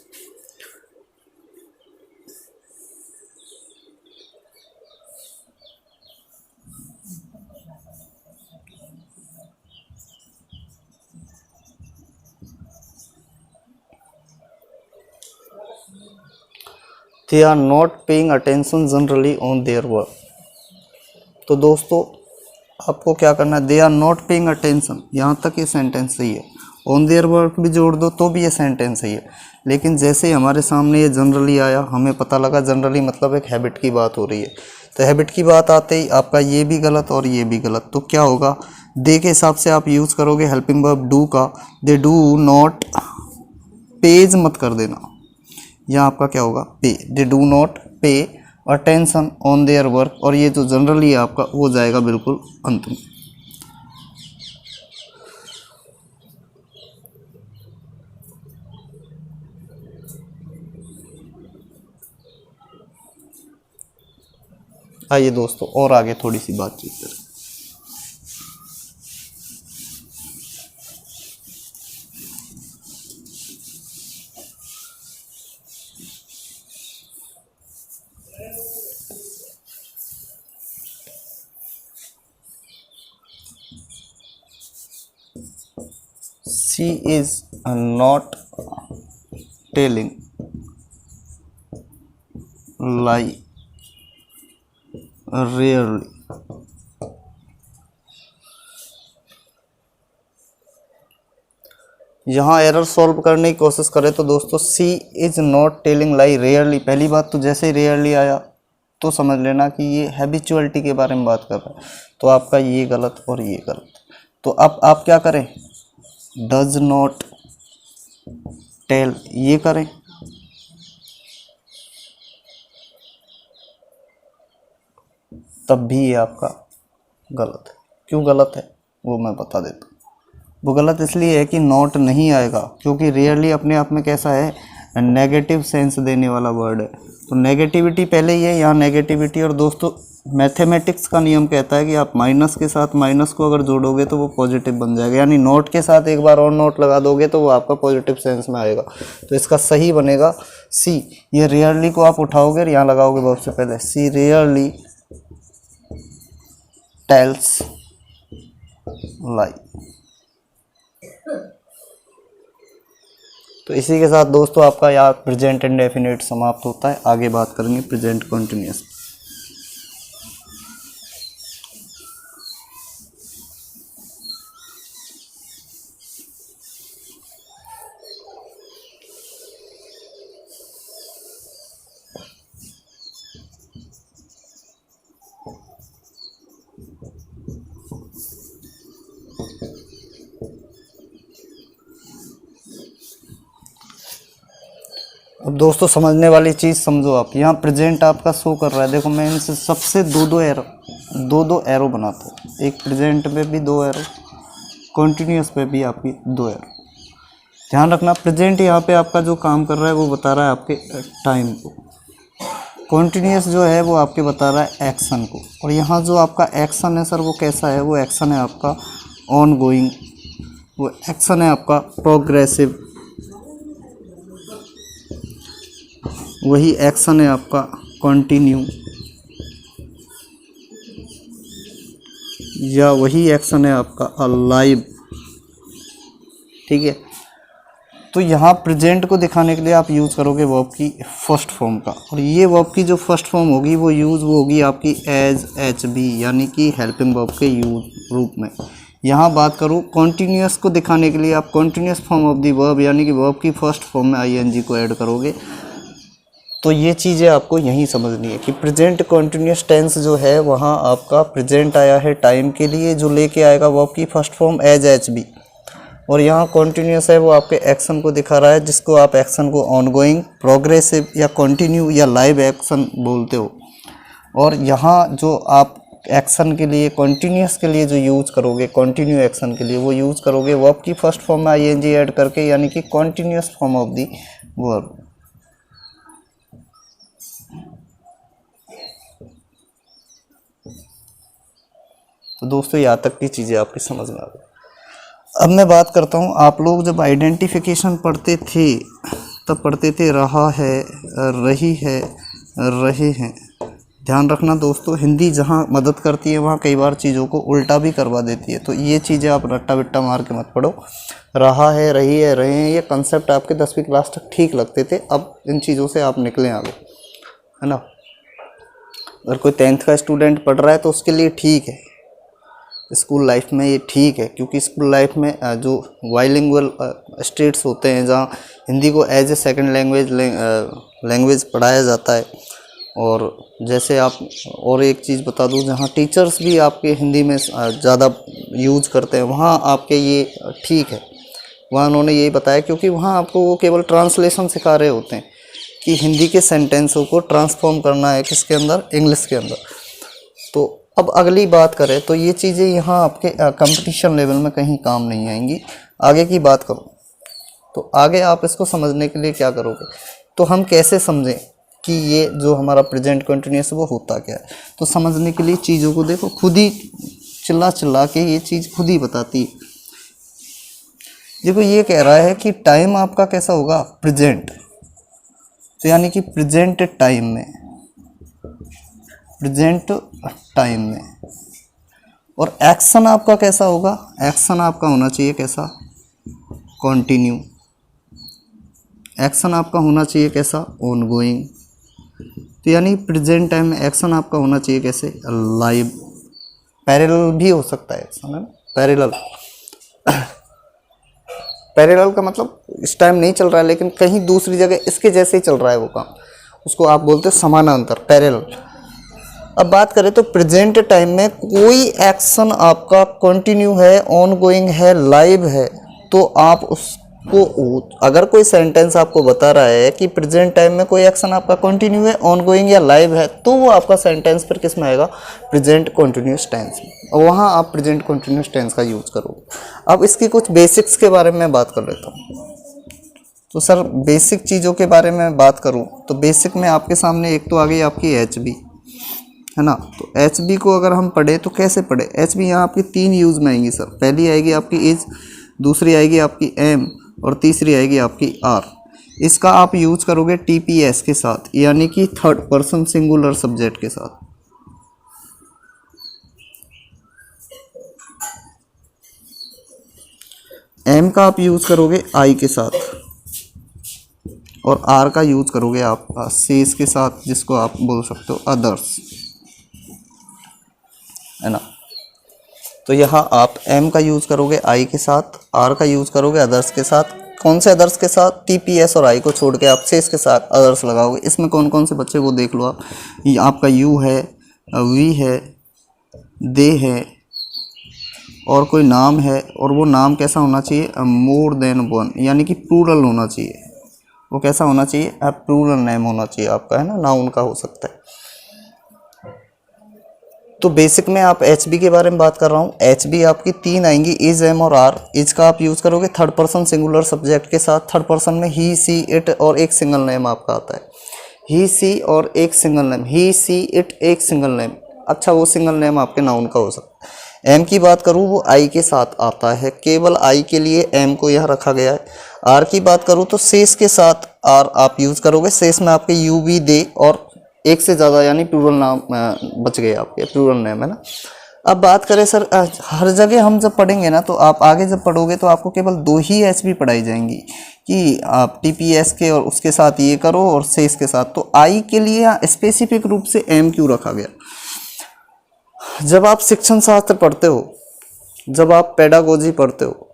They are not paying attention generally on their work। तो दोस्तों आपको क्या करना है, they are not paying attention, यहाँ तक ये सेंटेंस सही है। ऑन देयर वर्क भी जोड़ दो तो भी ये सेंटेंस सही है। लेकिन जैसे ही हमारे सामने ये जनरली आया, हमें पता लगा जनरली मतलब एक हैबिट की बात हो रही है। तो हैबिट की बात आते ही आपका ये भी गलत और ये भी गलत। तो क्या होगा, दे के हिसाब से आप यूज़ करोगे हेल्पिंग वर्ब डू का, दे डू नॉट, पेज मत कर देना, यहाँ आपका क्या होगा पे, they do not pay attention on their work, और ये जो जनरली है आपका वो जाएगा बिल्कुल अंत में। आइए दोस्तों और आगे थोड़ी सी बातचीत करें। She is not telling lie rarely। यहाँ एरर सॉल्व करने की कोशिश करें तो दोस्तों she is not telling lie rarely, पहली बात तो जैसे ही रेयरली आया तो समझ लेना कि ये हैबिचुअलिटी के बारे में बात कर रहा है। तो आपका ये गलत और ये गलत। तो अब आप क्या करें, डज नॉट टेल ये करें, तब भी ये आपका गलत है। क्यों गलत है वो मैं बता देता हूँ। वो गलत इसलिए है कि नॉट नहीं आएगा, क्योंकि रेयरली अपने आप में कैसा है, नेगेटिव सेंस देने वाला वर्ड है। तो नेगेटिविटी पहले ही है, यहाँ नेगेटिविटी। और दोस्तों मैथमेटिक्स का नियम कहता है कि आप माइनस के साथ माइनस को अगर जोड़ोगे तो वो पॉजिटिव बन जाएगा, यानी नोट के साथ एक बार और नोट लगा दोगे तो वो आपका पॉजिटिव सेंस में आएगा। तो इसका सही बनेगा सी। ये रेयरली को आप उठाओगे और यहाँ लगाओगे वर्ब से पहले, सी रेयरली टेल्स लाई। तो इसी के साथ दोस्तों आपका यहाँ प्रेजेंट इंडेफिनिट समाप्त होता है। आगे बात करेंगे प्रेजेंट कंटिन्यूअस। अब दोस्तों समझने वाली चीज़ समझो आप, यहाँ प्रेजेंट आपका शो कर रहा है। देखो मैं इनसे सबसे दो एरो बनाता हूँ। एक प्रेजेंट पे भी 2 एरो, कॉन्टिन्यूस पे भी आपकी 2 एरो। ध्यान रखना प्रेजेंट यहाँ पे आपका जो काम कर रहा है वो बता रहा है आपके टाइम को, कॉन्टिन्यूस जो है वो आपके बता रहा है एक्शन को। और यहाँ जो आपका एक्शन है सर वो कैसा है, वो एक्शन है आपका ऑन गोइंग, वो एक्शन है आपका प्रोग्रेसिव, वही एक्शन है आपका कंटिन्यू, या वही एक्शन है आपका अलाइव। ठीक है, तो यहाँ प्रेजेंट को दिखाने के लिए आप यूज़ करोगे वर्ब की फर्स्ट फॉर्म का, और ये वर्ब की जो फर्स्ट फॉर्म होगी वो होगी आपकी एज एच बी, यानी कि हेल्पिंग वर्ब के यूज रूप में। यहाँ बात करूँ कॉन्टीन्यूअस को दिखाने के लिए, आप continuous form of the verb यानी कि वर्ब की फर्स्ट फॉर्म में आईएनजी को ऐड करोगे। तो ये चीज़ें आपको यहीं समझनी है कि प्रेजेंट कॉन्टीन्यूअस टेंस जो है वहाँ आपका प्रेजेंट आया है टाइम के लिए, जो लेके आएगा वर्ब की first form as H B, और यहाँ कॉन्टीन्यूअस है वो आपके एक्शन को दिखा रहा है, जिसको आप एक्शन को ऑनगोइंग, प्रोग्रेसिव या कंटिन्यू या लाइव एक्शन बोलते हो। और यहाँ जो आप एक्शन के लिए कॉन्टीन्यूअस के लिए जो यूज़ करोगे, कंटिन्यू एक्शन के लिए वो यूज़ करोगे वर्ब की फर्स्ट फॉर्म में आईएनजी ऐड करके, यानी कि continuous form of the verb. तो दोस्तों यहाँ तक की चीज़ें आपकी समझ में आ गई। अब मैं बात करता हूँ, आप लोग जब आइडेंटिफिकेशन पढ़ते थे तब पढ़ते थे रहा है, रही है, रहे हैं। ध्यान रखना दोस्तों, हिंदी जहाँ मदद करती है वहाँ कई बार चीज़ों को उल्टा भी करवा देती है, तो ये चीज़ें आप रट्टा बिट्टा मार के मत पढ़ो। रहा है, रही है, रहे हैं, ये कंसेप्ट आपके 10वीं क्लास तक ठीक लगते थे, अब इन चीज़ों से आप निकलें आगे, है ना। अगर कोई 10th का स्टूडेंट पढ़ रहा है तो उसके लिए ठीक है, स्कूल लाइफ में ये ठीक है, क्योंकि स्कूल लाइफ में जो बाइलिंगुअल स्टेट्स होते हैं जहाँ हिंदी को एज ए सेकंड लैंग्वेज पढ़ाया जाता है, और जैसे आप और एक चीज़ बता दूं, जहाँ टीचर्स भी आपके हिंदी में ज़्यादा यूज करते हैं, वहाँ आपके ये ठीक है। वहाँ उन्होंने यही बताया, क्योंकि वहाँ आपको वो केवल ट्रांसलेशन सिखा रहे होते हैं कि हिंदी के सेंटेंसों को ट्रांसफॉर्म करना है किसके अंदर, इंग्लिश के अंदर। तो अब अगली बात करें तो ये चीज़ें यहाँ आपके कंपटीशन लेवल में कहीं काम नहीं आएंगी। आगे की बात करूँ तो आगे आप इसको समझने के लिए क्या करोगे, तो हम कैसे समझें कि ये जो हमारा प्रेजेंट कंटिन्यूअस वो होता क्या है। तो समझने के लिए चीज़ों को देखो, खुद ही चिल्ला चिल्ला के ये चीज़ खुद ही बताती है। देखो ये कह रहा है कि टाइम आपका कैसा होगा, प्रेजेंट, तो यानी कि प्रेजेंट टाइम में, प्रेजेंट टाइम में। और एक्शन आपका कैसा होगा, एक्शन आपका होना चाहिए कैसा, कंटिन्यू। एक्शन आपका होना चाहिए कैसा, ऑनगोइंग। तो यानी प्रेजेंट टाइम में एक्शन आपका होना चाहिए कैसे, लाइव। पैरेलल भी हो सकता है एक्शन, है ना, पैरेलल। पैरेलल का मतलब इस टाइम नहीं चल रहा है लेकिन कहीं दूसरी जगह इसके जैसे ही चल रहा है वो काम, उसको आप बोलते हो समानांतर, पैरेलल। अब बात करें तो प्रेजेंट टाइम में कोई एक्शन आपका कंटिन्यू है, ऑनगोइंग है, लाइव है, तो आप उसको, अगर कोई सेंटेंस आपको बता रहा है कि प्रेजेंट टाइम में कोई एक्शन आपका कंटिन्यू है, ऑनगोइंग या लाइव है, तो वो आपका सेंटेंस फिर किस में आएगा, प्रेजेंट कंटिन्यूअस टेंस में, और वहाँ आप प्रेजेंट कंटिन्यूअस टेंस का यूज करोगे। अब इसकी कुछ बेसिक्स के बारे में बात कर लेता हूँ। तो सर बेसिक चीज़ों के बारे में बात करूँ तो बेसिक में आपके सामने एक तो आ गई आपकी HB, है ना। तो HB को अगर हम पढ़े तो कैसे पढ़े, HB यहाँ आपकी 3 यूज़ में आएंगी सर। पहली आएगी आपकी इज, दूसरी आएगी आपकी एम, और तीसरी आएगी आपकी आर। इसका आप यूज करोगे TPS के साथ, यानी कि थर्ड पर्सन सिंगुलर सब्जेक्ट के साथ। एम का आप यूज करोगे आई के साथ, और आर का यूज करोगे आप सेस के साथ, जिसको आप बोल सकते हो अदर्स, है ना। तो यहाँ आप एम का यूज करोगे आई के साथ, आर का यूज करोगे अदर्स के साथ। कौन से अदर्स के साथ, TPS और आई को छोड़ के आप सेस के साथ अदर्स लगाओगे। इसमें कौन कौन से बच्चे वो देख लो आप, ये आपका यू है, वी है, दे है, और कोई नाम है, और वो नाम कैसा होना चाहिए, मोर देन वन, यानी कि प्लूरल होना चाहिए। वो कैसा होना चाहिए, प्लूरल नेम होना चाहिए आपका, है ना, नाउन का हो सकता है। तो बेसिक में आप HB के बारे में बात कर रहा हूँ। HB आपकी 3 आएंगी, इज, एम और आर। इज का आप यूज़ करोगे थर्ड पर्सन सिंगुलर सब्जेक्ट के साथ। थर्ड पर्सन में ही, सी, इट और एक सिंगल नेम आपका आता है। ही, सी और एक single name, he, she, it, एक सिंगल नेम। अच्छा, वो सिंगल नेम आपके नाउन का हो सकता है। एम की बात करूँ वो आई के साथ आता है, केवल आई के लिए एम को यहाँ रखा गया है। आर की बात करूँ तो सेस के साथ आर आप यूज़ करोगे। सेस में आपके यू, वी, दे और एक से ज़्यादा यानी प्लूरल नाम बच गए आपके, प्लूरल नेम, है ना। अब बात करें सर, हर जगह हम जब पढ़ेंगे ना, तो आप आगे जब पढ़ोगे तो आपको केवल 2 ही HB पढ़ाई जाएंगी कि आप TPS के और उसके साथ ये करो और सेस के साथ। तो आई के लिए स्पेसिफिक रूप से एम क्यों रखा गया। जब आप शिक्षण शास्त्र पढ़ते हो, जब आप पेडागोजी पढ़ते हो,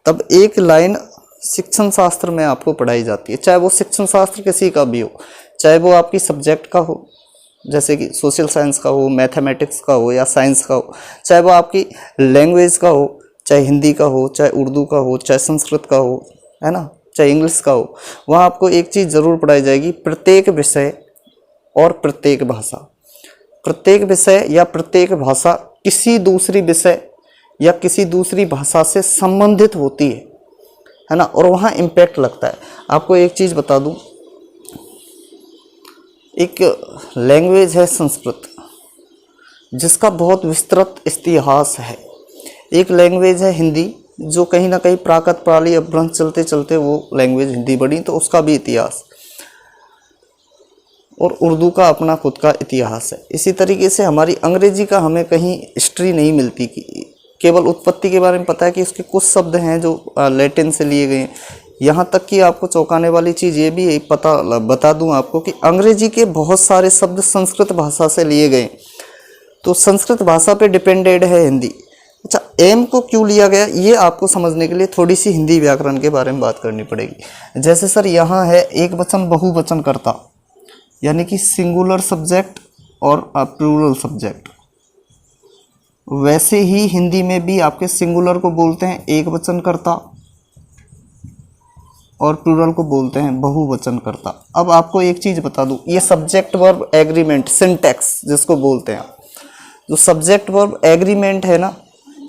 तब एक लाइन शिक्षण शास्त्र में आपको पढ़ाई जाती है, चाहे वो शिक्षण शास्त्र किसी का भी हो, चाहे वो आपकी सब्जेक्ट का हो, जैसे कि सोशल साइंस का हो, मैथमेटिक्स का हो या साइंस का हो, चाहे वो आपकी लैंग्वेज का हो, चाहे हिंदी का हो, चाहे उर्दू का हो, चाहे संस्कृत का हो, है ना, चाहे इंग्लिश का हो। वहाँ आपको एक चीज़ ज़रूर पढ़ाई जाएगी, प्रत्येक विषय और प्रत्येक भाषा। प्रत्येक विषय या प्रत्येक भाषा किसी दूसरी विषय या किसी दूसरी भाषा से संबंधित होती है ना, और वहाँ इम्पैक्ट लगता है। आपको एक चीज़ बता दूँ, एक लैंग्वेज है संस्कृत, जिसका बहुत विस्तृत इतिहास है। एक लैंग्वेज है हिंदी, जो कहीं ना कहीं प्राकृत प्रणाली अपभ्रंश चलते चलते वो लैंग्वेज हिंदी बनी, तो उसका भी इतिहास, और उर्दू का अपना खुद का इतिहास है। इसी तरीके से हमारी अंग्रेजी का हमें कहीं हिस्ट्री नहीं मिलती, कि केवल उत्पत्ति के बारे में पता है कि उसके कुछ शब्द हैं जो लैटिन से लिए गए हैं। यहाँ तक कि आपको चौंकाने वाली चीज़ ये भी बता दूं आपको कि अंग्रेजी के बहुत सारे शब्द संस्कृत भाषा से लिए गए, तो संस्कृत भाषा पे डिपेंडेड है हिंदी। अच्छा, एम को क्यों लिया गया, ये आपको समझने के लिए थोड़ी सी हिंदी व्याकरण के बारे में बात करनी पड़ेगी। जैसे सर यहाँ है एक वचन बहुवचन कर्ता, यानी कि सिंगुलर सब्जेक्ट और प्लूरल सब्जेक्ट, वैसे ही हिंदी में भी आपके सिंगुलर को बोलते हैं एक वचन कर्ता और प्लूरल को बोलते हैं बहुवचन कर्ता। अब आपको एक चीज़ बता दूं, ये सब्जेक्ट वर्ब एग्रीमेंट सिंटैक्स जिसको बोलते हैं, जो सब्जेक्ट वर्ब एग्रीमेंट है ना,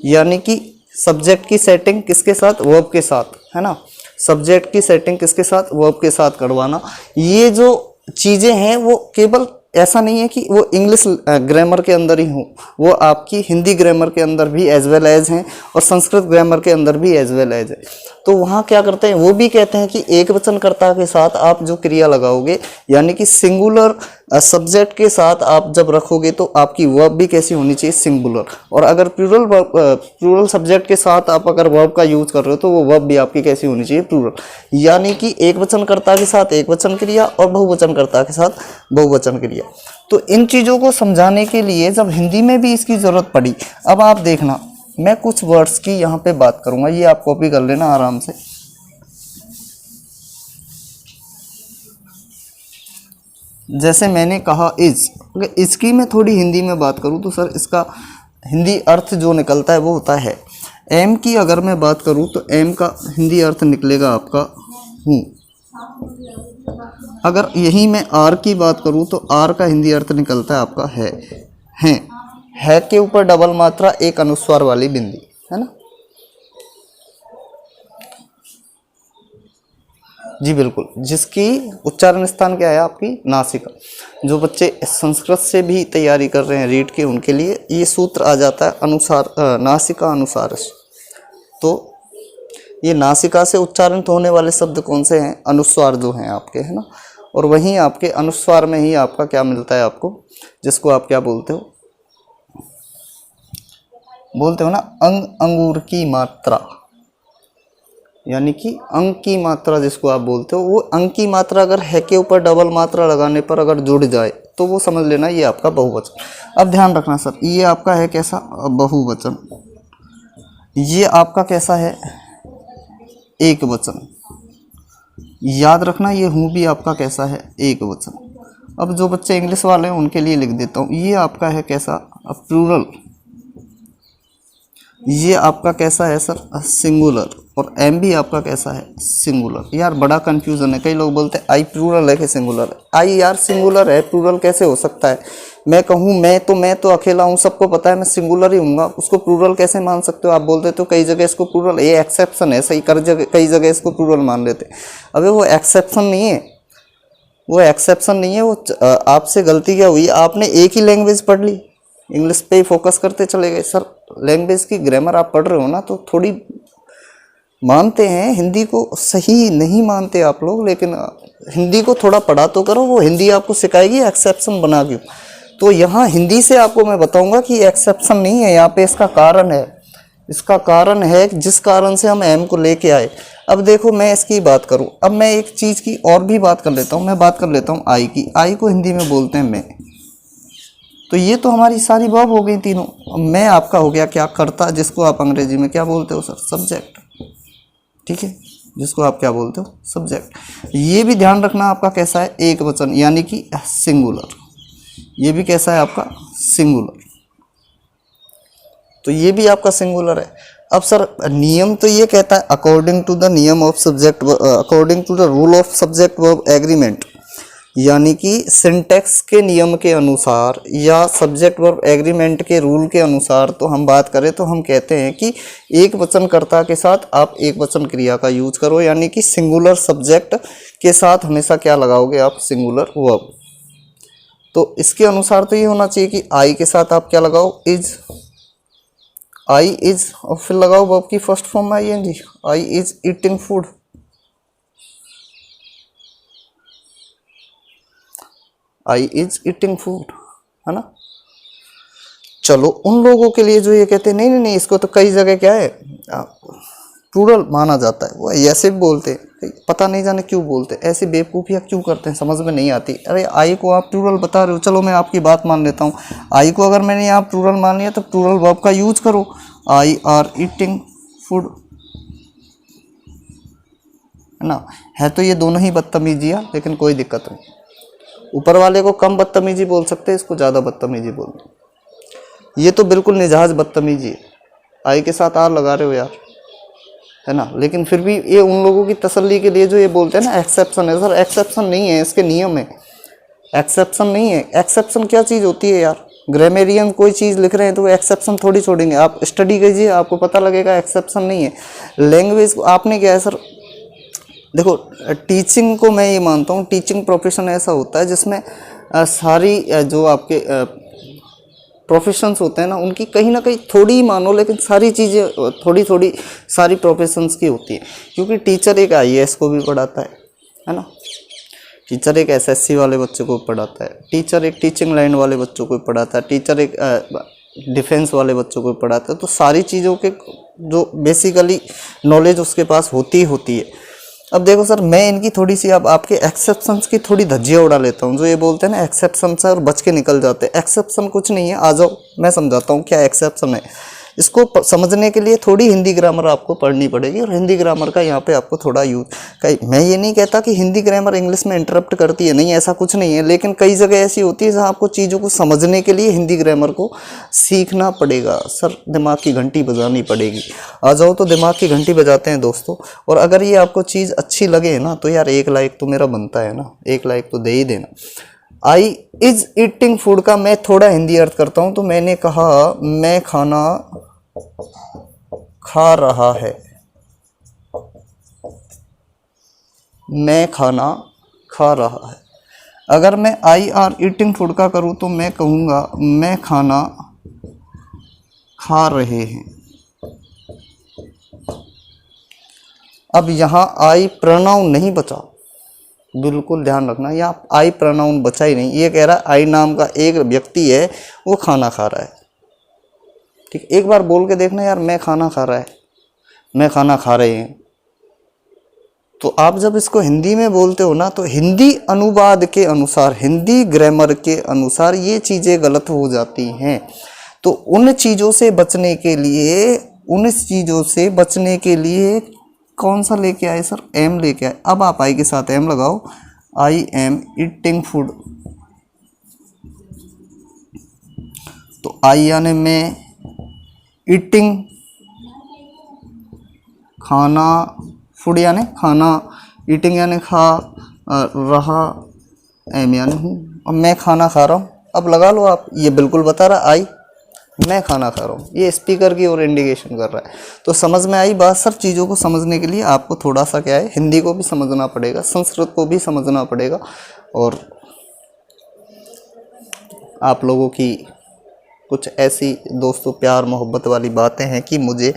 यानी कि सब्जेक्ट की सेटिंग किसके साथ, वर्ब के साथ, है ना, सब्जेक्ट की सेटिंग किसके साथ, वर्ब के साथ करवाना, ये जो चीज़ें हैं वो केवल ऐसा नहीं है कि वो इंग्लिश ग्रामर के अंदर ही हो, वो आपकी हिंदी ग्रामर के अंदर भी एज वेल एज हैं और संस्कृत ग्रामर के अंदर भी एज वेल एज है। तो वहाँ क्या करते हैं, वो भी कहते हैं कि एक वचनकर्ता के साथ आप जो क्रिया लगाओगे, यानी कि सिंगुलर सब्जेक्ट के साथ आप जब रखोगे तो आपकी वर्ब भी कैसी होनी चाहिए, सिंगुलर। और अगर प्लूरल सब्जेक्ट के साथ आप अगर वर्ब का यूज कर रहे हो तो वो वर्ब भी आपकी कैसी होनी चाहिए, प्लूरल। यानी कि एक वचनकर्ता के साथ एक वचन क्रिया और बहुवचनकर्ता के साथ बहुवचन क्रिया। तो इन चीज़ों को समझाने के लिए जब हिंदी में भी इसकी ज़रूरत पड़ी, अब आप देखना मैं कुछ वर्ड्स की यहाँ पे बात करूँगा, ये आप कॉपी कर लेना आराम से। जैसे मैंने कहा इज, अगर इसकी मैं थोड़ी हिंदी में बात करूँ तो सर इसका हिंदी अर्थ जो निकलता है वो होता है। एम की अगर मैं बात करूँ तो एम का हिंदी अर्थ निकलेगा आपका हूँ। अगर यही मैं आर की बात करूँ तो आर का हिंदी अर्थ निकलता है आपका है। है के ऊपर डबल मात्रा एक अनुस्वार वाली बिंदी, है ना जी बिल्कुल, जिसकी उच्चारण स्थान क्या है आपकी नासिका। जो बच्चे संस्कृत से भी तैयारी कर रहे हैं रीट के, उनके लिए ये सूत्र आ जाता है अनुसार नासिका अनुसार। तो ये नासिका से उच्चारित होने वाले शब्द कौन से हैं, अनुस्वार जो हैं आपके, है ना। और वहीं आपके अनुस्वार में ही आपका क्या मिलता है आपको, जिसको आप क्या बोलते हो ना अंगूर की मात्रा, यानी कि अंक की मात्रा जिसको आप बोलते हो, वो अंक की मात्रा अगर है के ऊपर डबल मात्रा लगाने पर अगर जुड़ जाए तो वो समझ लेना ये आपका बहुवचन। अब ध्यान रखना सर, ये आपका है कैसा, बहुवचन, ये आपका कैसा है, एक वचन। याद रखना ये हूँ भी आपका कैसा है, एक वचन। अब जो बच्चे इंग्लिश वाले हैं उनके लिए लिख देता हूँ, ये आपका है कैसा, प्लूरल। ये आपका कैसा है सर, सिंगुलर। और एम भी आपका कैसा है, सिंगुलर। यार बड़ा कंफ्यूजन है, कई लोग बोलते हैं आई प्लूरल है कि सिंगुलर है। आई यार सिंगुलर है, प्लूरल कैसे हो सकता है। मैं कहूँ मैं तो अकेला हूँ, सबको पता है मैं सिंगुलर ही हूँगा, उसको प्लूरल कैसे मान सकते हो। आप बोलते तो कई जगह इसको प्लूरल, ये एक्सेप्शन है, सही कर जगह कई जगह इसको प्लूरल मान लेते। अबे वो एक्सेप्शन नहीं है, वो एक्सेप्शन नहीं है, वो आपसे गलती क्या हुई, आपने एक ही लैंग्वेज पढ़ ली, इंग्लिश पे ही फोकस करते चले गए। सर लैंग्वेज की ग्रामर आप पढ़ रहे हो ना, तो थोड़ी मानते हैं, हिंदी को सही नहीं मानते आप लोग, लेकिन हिंदी को थोड़ा पढ़ा तो करो, वो हिंदी आपको सिखाएगी एक्सेप्शन बना के। तो यहाँ हिंदी से आपको मैं बताऊंगा कि एक्सेप्शन नहीं है, यहाँ पे इसका कारण है। इसका कारण है जिस कारण से हम एम को लेके आए। अब देखो मैं इसकी बात करूं, अब मैं एक चीज़ की और भी बात कर लेता हूं, मैं बात कर लेता हूं आई की। आई को हिंदी में बोलते हैं मैं। तो ये तो हमारी सारी वर्ब हो गई तीनों। अब मैं आपका हो गया क्या, कर्ता, जिसको आप अंग्रेजी में क्या बोलते हो सर, सब्जेक्ट। ठीक है, जिसको आप क्या बोलते हो, सब्जेक्ट। ये भी ध्यान रखना आपका कैसा है, एक वचन, यानी कि सिंगुलर। ये भी कैसा है आपका, सिंगुलर। तो ये भी आपका सिंगुलर है। अब सर नियम तो ये कहता है अकॉर्डिंग टू द नियम of subject, according to the rule of subject verb agreement, यानी कि सिंटैक्स के नियम के अनुसार या सब्जेक्ट वर्ब एग्रीमेंट के रूल के अनुसार तो हम बात करें तो हम कहते हैं कि एक वचनकर्ता के साथ आप एक वचन क्रिया का यूज करो, यानी कि सिंगुलर सब्जेक्ट के साथ हमेशा क्या लगाओगे आप, सिंगुलर वर्ब। तो इसके अनुसार तो ये होना चाहिए कि आई के साथ आप क्या लगाओ, इज, आई इज, और फिर लगाओ वर्ब की फर्स्ट फॉर्म में ING, I is eating food. I is eating food, है ना। चलो उन लोगों के लिए जो ये कहते हैं नहीं नहीं नहीं, इसको तो कई जगह क्या है प्लूरल माना जाता है, वो ऐसे भी बोलते हैं, पता नहीं जाने क्यों बोलते, ऐसी बेवकूफ़ियाँ क्यों करते हैं समझ में नहीं आती। अरे आई को आप प्लूरल बता रहे हो, चलो मैं आपकी बात मान लेता हूँ, आई को अगर मैंने यहाँ प्लूरल मान लिया तो प्लूरल वर्ब का यूज करो, आई आर ईटिंग फूड, है ना। है तो ये दोनों ही बदतमीजियाँ, लेकिन कोई दिक्कत नहीं, ऊपर वाले को कम बदतमीजी बोल सकते हैं, इसको ज़्यादा बदतमीजी बोल, ये तो बिल्कुल निजाज बदतमीजी है, आई के साथ आर लगा रहे हो यार, है ना। लेकिन फिर भी ये उन लोगों की तसल्ली के लिए जो ये बोलते हैं ना एक्सेप्शन है, सर एक्सेप्शन नहीं है, इसके नियम है, एक्सेप्शन नहीं है। एक्सेप्शन क्या चीज़ होती है यार, ग्रामेरियन कोई चीज़ लिख रहे हैं तो वो एक्सेप्शन थोड़ी छोड़ेंगे, आप स्टडी कीजिए आपको पता लगेगा एक्सेप्शन नहीं है। लैंग्वेज आपने क्या है सर, देखो टीचिंग को मैं ये मानता हूँ, टीचिंग प्रोफेशन ऐसा होता है जिसमें सारी जो आपके प्रोफेशंस होते हैं ना, उनकी कहीं ना कहीं थोड़ी ही मानो लेकिन सारी चीज़ें थोड़ी थोड़ी सारी प्रोफेशंस की होती है। क्योंकि टीचर एक आईएएस को भी पढ़ाता है ना, टीचर एक एसएससी वाले बच्चों को पढ़ाता है, टीचर एक टीचिंग लाइन वाले बच्चों को पढ़ाता है, टीचर एक डिफेंस वाले बच्चों को पढ़ाता है। तो सारी चीज़ों के जो बेसिकली नॉलेज उसके पास होती है। अब देखो सर, मैं इनकी थोड़ी सी अब आपके एक्सेप्शंस की थोड़ी धज्जियाँ उड़ा लेता हूँ, जो ये बोलते हैं ना एक्सेप्शन से और बच के निकल जाते हैं। एक्सेप्शन कुछ नहीं है, आ जाओ मैं समझाता हूँ क्या एक्सेप्शन है। इसको समझने के लिए थोड़ी हिंदी ग्रामर आपको पढ़नी पड़ेगी, और हिंदी ग्रामर का यहाँ पे आपको थोड़ा यूज, मैं ये नहीं कहता कि हिंदी ग्रामर इंग्लिश में इंटरप्ट करती है, नहीं ऐसा कुछ नहीं है, लेकिन कई जगह ऐसी होती है जहाँ आपको चीज़ों को समझने के लिए हिंदी ग्रामर को सीखना पड़ेगा। सर दिमाग की घंटी बजानी पड़ेगी, आ जाओ तो दिमाग की घंटी बजाते हैं दोस्तों। और अगर ये आपको चीज़ अच्छी लगे ना तो यार 1 लाइक तो मेरा बनता है ना, 1 लाइक तो दे ही देना। आई इज ईटिंग फूड का मैं थोड़ा हिंदी अर्थ करता हूँ, तो मैंने कहा मैं खाना खा रहा है, मैं खाना खा रहा है। अगर मैं आई आर ईटिंग फूड का करूँ तो मैं कहूँगा मैं खाना खा रहे हैं। अब यहाँ आई प्रोनाउन नहीं बचा, बिल्कुल ध्यान रखना, यहाँ आई प्रोनाउन बचा ही नहीं। ये कह रहा है आई नाम का एक व्यक्ति है, वो खाना खा रहा है। ठीक, एक बार बोल के देखना यार, मैं खाना खा रहा है, मैं खाना खा रहे हैं। तो आप जब इसको हिंदी में बोलते हो ना, तो हिंदी अनुवाद के अनुसार, हिंदी ग्रामर के अनुसार ये चीज़ें गलत हो जाती हैं। तो उन चीज़ों से बचने के लिए, उन चीज़ों से बचने के लिए कौन सा लेके आए सर, एम लेके आए। अब आप आई के साथ एम लगाओ, आई एम ईटिंग फूड। तो आई यानी मैं, ईटिंग खाना, फूड यानी खाना, ईटिंग यानी खा रहा, एम यानी हूँ, और मैं खाना खा रहा हूँ। अब लगा लो आप, ये बिल्कुल बता रहा आई मैं खाना खा रहा हूँ, ये स्पीकर की ओर इंडिकेशन कर रहा है। तो समझ में आई बात सर। चीज़ों को समझने के लिए आपको थोड़ा सा क्या है, हिंदी को भी समझना पड़ेगा, संस्कृत को भी समझना पड़ेगा। और आप लोगों की कुछ ऐसी दोस्तों प्यार मोहब्बत वाली बातें हैं कि मुझे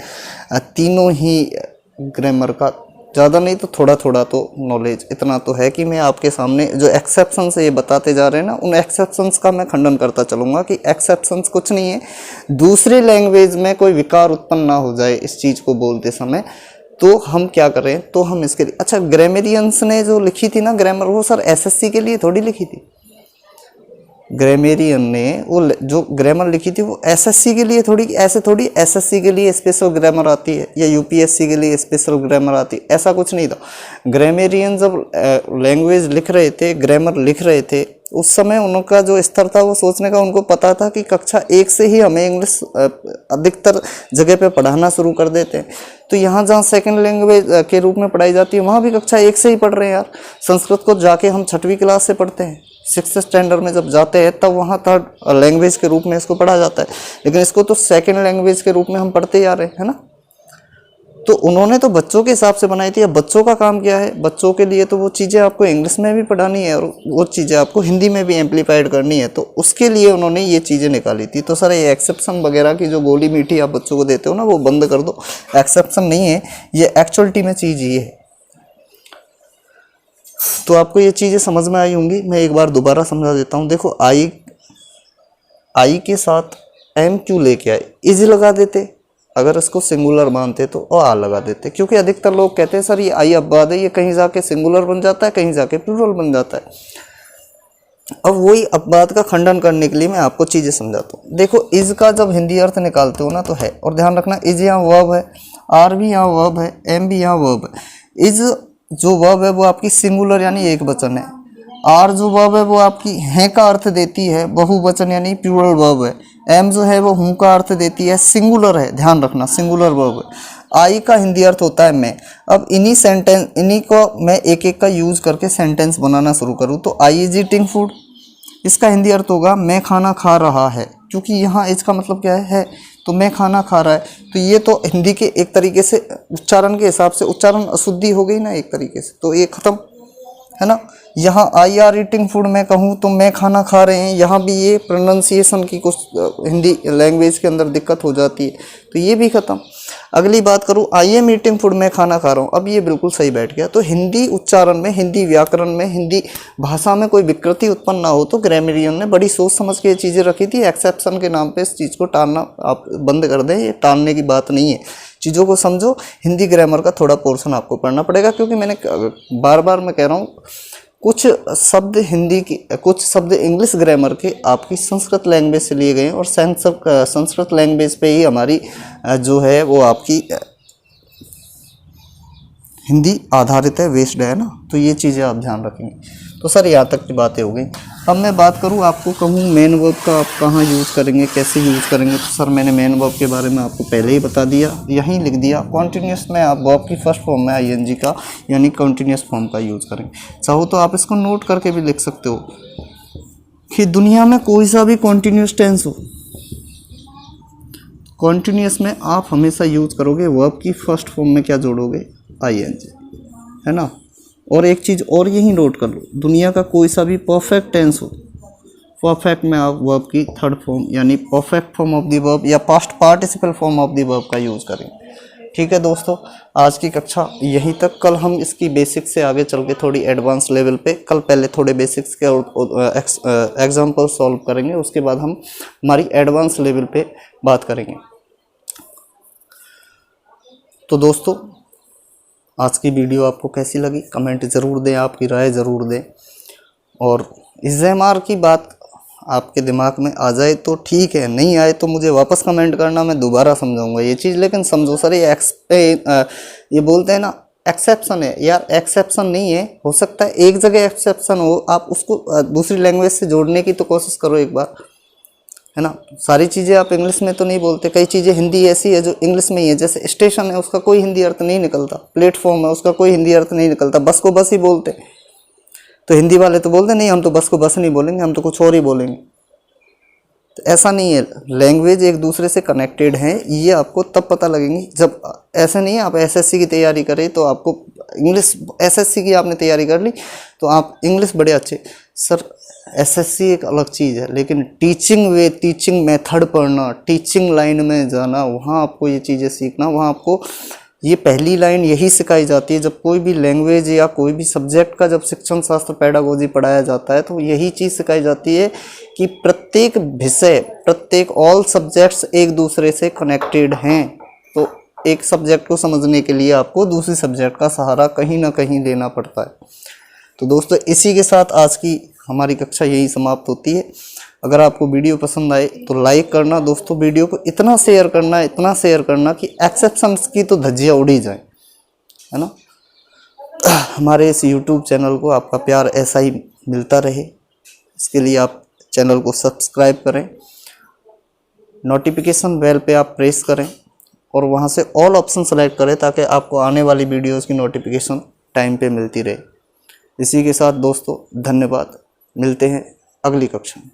तीनों ही ग्रामर का ज़्यादा नहीं तो थोड़ा थोड़ा तो नॉलेज इतना तो है कि मैं आपके सामने जो एक्सेप्शंस ये बताते जा रहे हैं ना, उन एक्सेप्शंस का मैं खंडन करता चलूँगा कि एक्सेप्शंस कुछ नहीं है, दूसरी लैंग्वेज में कोई विकार उत्पन्न ना हो जाए इस चीज़ को बोलते समय। तो हम क्या करें, तो हम इसके लिए, अच्छा ग्रामेरियंस ने जो लिखी थी ना ग्रामर, वो सर एसएससी के लिए थोड़ी लिखी थी। ग्रामेरियन ने वो जो ग्रामर लिखी थी वो एसएससी के लिए थोड़ी, ऐसे थोड़ी एसएससी के लिए स्पेशल ग्रामर आती है या यूपीएससी के लिए स्पेशल ग्रामर आती है, ऐसा कुछ नहीं था। ग्रामेरियन जब लैंग्वेज लिख रहे थे, ग्रामर लिख रहे थे, उस समय उनका जो स्तर था वो सोचने का, उनको पता था कि कक्षा 1 से ही हमें इंग्लिश अधिकतर जगह पे पढ़ाना शुरू कर देते हैं। तो यहाँ जहाँ सेकंड लैंग्वेज के रूप में पढ़ाई जाती है, वहाँ भी कक्षा 1 से ही पढ़ रहे हैं यार। संस्कृत को जाके हम 6वीं क्लास से पढ़ते हैं, 6th स्टैंडर्ड में जब जाते हैं तब वहाँ 3rd लैंग्वेज के रूप में इसको पढ़ा जाता है, लेकिन इसको तो सेकंड लैंग्वेज के रूप में हम पढ़ते जा रहे हैं, है ना। तो उन्होंने तो बच्चों के हिसाब से बनाई थी। अब बच्चों का काम क्या है, बच्चों के लिए तो वो चीज़ें आपको इंग्लिश में भी पढ़ानी है और वो चीज़ें आपको हिंदी में भी एम्पलीफाइड करनी है, तो उसके लिए उन्होंने ये चीज़ें निकाली थी। तो सर ये एक्सेप्शन वगैरह की जो गोली मीठी आप बच्चों को देते हो ना, वो बंद कर दो। एक्सेप्शन नहीं है ये, एक्चुअलिटी में चीज़ ये है। तो आपको ये चीज़ें समझ में आई होंगी। मैं एक बार दोबारा समझा देता हूँ। देखो आई के साथ एम क्यों लेके आए, इज लगा देते, अगर इसको सिंगुलर मानते तो और आ लगा देते, क्योंकि अधिकतर लोग कहते हैं सर ये आई अपवाद है, ये कहीं जाके सिंगुलर बन जाता है, कहीं जाके प्लूरल बन जाता है। अब वही अपवाद का खंडन करने के लिए मैं आपको चीज़ें समझाता हूँ। देखो इज का जब हिंदी अर्थ निकालते हो ना तो है, और ध्यान रखना इज यहाँ वर्ब है, आर भी यहाँ वर्ब है, एम भी यहाँ वर्ब है। इज जो वर्ब है वो आपकी सिंगुलर यानी एक वचन है, आर जो वर्ब है वो आपकी हैं का अर्थ देती है, बहुवचन यानी प्लूरल वर्ब है। एम जो है वो हूँ का अर्थ देती है, सिंगुलर है, ध्यान रखना सिंगुलर वर्ब है। आई का हिंदी अर्थ होता है मैं। अब इन्हीं को मैं एक एक का यूज करके सेंटेंस बनाना शुरू करूँ तो आई इज ईटिंग फूड, इसका हिंदी अर्थ होगा मैं खाना खा रहा है, क्योंकि यहाँ इज का मतलब क्या है तो मैं खाना खा रहा है। तो ये तो हिंदी के एक तरीके से उच्चारण के हिसाब से उच्चारण अशुद्धि हो गई ना एक तरीके से, तो ये खत्म है ना। यहाँ आई आर ईटिंग फूड मैं कहूँ तो मैं खाना खा रहे हैं, यहाँ भी ये प्रोनाउंसिएशन की कुछ हिंदी लैंग्वेज के अंदर दिक्कत हो जाती है, तो ये भी खत्म। अगली बात करूँ आई एम ईटिंग फूड मैं खाना खा रहा हूँ, अब ये बिल्कुल सही बैठ गया। तो हिंदी उच्चारण में, हिंदी व्याकरण में, हिंदी भाषा में कोई विकृति उत्पन्न ना हो तो ग्रामरियन ने बड़ी सोच समझ के ये चीज़ें रखी थी। एक्सेप्शन के नाम पे इस चीज़ को टालना आप बंद कर दें, ये टालने की बात नहीं है। चीज़ों को समझो, हिंदी ग्रामर का थोड़ा पोर्शन आपको पढ़ना पड़ेगा, क्योंकि मैंने बार बार मैं कह रहा हूँ कुछ शब्द हिंदी की, कुछ शब्द इंग्लिश ग्रामर के आपकी संस्कृत लैंग्वेज से लिए गए हैं, और संस्कृत लैंग्वेज पे ही हमारी जो है वो आपकी हिंदी आधारित है, बेस्ड है ना। तो ये चीज़ें आप ध्यान रखेंगे। तो सर यहाँ तक की बातें हो गई। अब मैं बात करूँ, आपको कहूँ मेन वर्ब का आप कहाँ यूज़ करेंगे, कैसे यूज़ करेंगे, तो सर मैंने मेन वर्ब के बारे में आपको पहले ही बता दिया, यहीं लिख दिया। कॉन्टीन्यूस में आप वर्ब की फर्स्ट फॉर्म में आईएनजी का यानी कॉन्टीन्यूस फॉर्म का यूज़ करेंगे। चाहो तो आप इसको नोट करके भी लिख सकते हो कि दुनिया में कोई सा भी कॉन्टीन्यूस टेंस हो, कॉन्टीन्यूस में आप हमेशा यूज़ करोगे वर्ब की फर्स्ट फॉर्म में क्या जोड़ोगे, आईएनजी, है ना। और एक चीज़ और यही नोट कर लो, दुनिया का कोई सा भी परफेक्ट टेंस हो, परफेक्ट में आप वर्ब की थर्ड फॉर्म यानी perfect form of the verb या past participle form of the verb का यूज़ करें। ठीक है दोस्तों, आज की कक्षा यहीं तक। कल हम इसकी बेसिक्स से आगे चल के थोड़ी एडवांस लेवल पे, कल पहले थोड़े बेसिक्स के एग्जाम्पल सॉल्व करेंगे, उसके बाद हम हमारी एडवांस लेवल पे बात करेंगे। तो दोस्तों आज की वीडियो आपको कैसी लगी कमेंट ज़रूर दें, आपकी राय ज़रूर दें, और इज़ेमार की बात आपके दिमाग में आ जाए तो ठीक है, नहीं आए तो मुझे वापस कमेंट करना, मैं दोबारा समझाऊंगा ये चीज़। लेकिन समझो सर ये बोलते हैं ना एक्सेप्शन है, यार एक्सेप्शन नहीं है, हो सकता है एक जगह एक्सेप्शन हो, आप उसको दूसरी लैंग्वेज से जोड़ने की तो कोशिश करो एक बार, है ना। सारी चीज़ें आप इंग्लिश में तो नहीं बोलते, कई चीज़ें हिंदी ऐसी है जो इंग्लिश में ही है, जैसे स्टेशन है उसका कोई हिंदी अर्थ नहीं निकलता, प्लेटफॉर्म है उसका कोई हिंदी अर्थ नहीं निकलता, बस को बस ही बोलते, तो हिंदी वाले तो बोलते नहीं हम तो बस को बस नहीं बोलेंगे, हम तो कुछ और ही बोलेंगे। तो ऐसा नहीं है, लैंग्वेज एक दूसरे से कनेक्टेड हैं, ये आपको तब पता लगेंगी जब, ऐसे नहीं है आप एसएससी की तैयारी करें तो आपको इंग्लिश, एसएससी की आपने तैयारी कर ली तो आप इंग्लिश बड़े अच्छे, सर एसएससी एक अलग चीज़ है, लेकिन टीचिंग मेथड पढ़ना, टीचिंग लाइन में जाना, वहाँ आपको ये चीज़ें सीखना, वहाँ आपको ये पहली लाइन यही सिखाई जाती है। जब कोई भी लैंग्वेज या कोई भी सब्जेक्ट का जब शिक्षण शास्त्र पेडागोजी पढ़ाया जाता है तो यही चीज़ सिखाई जाती है कि प्रत्येक विषय, प्रत्येक ऑल सब्जेक्ट्स एक दूसरे से कनेक्टेड हैं। तो एक सब्जेक्ट को समझने के लिए आपको दूसरी सब्जेक्ट का सहारा कहीं ना कहीं लेना पड़ता है। तो दोस्तों इसी के साथ आज की हमारी कक्षा यही समाप्त होती है। अगर आपको वीडियो पसंद आए तो लाइक करना दोस्तों, वीडियो को इतना शेयर करना कि एक्सेप्शंस की तो धज्जियाँ उड़ी जाए, है ना। हमारे इस YouTube चैनल को आपका प्यार ऐसा ही मिलता रहे, इसके लिए आप चैनल को सब्सक्राइब करें, नोटिफिकेशन बेल पे आप प्रेस करें और वहाँ से ऑल ऑप्शन सेलेक्ट करें ताकि आपको आने वाली वीडियोज़ की नोटिफिकेशन टाइम पे मिलती रहे। इसी के साथ दोस्तों धन्यवाद, मिलते हैं अगली कक्षा में।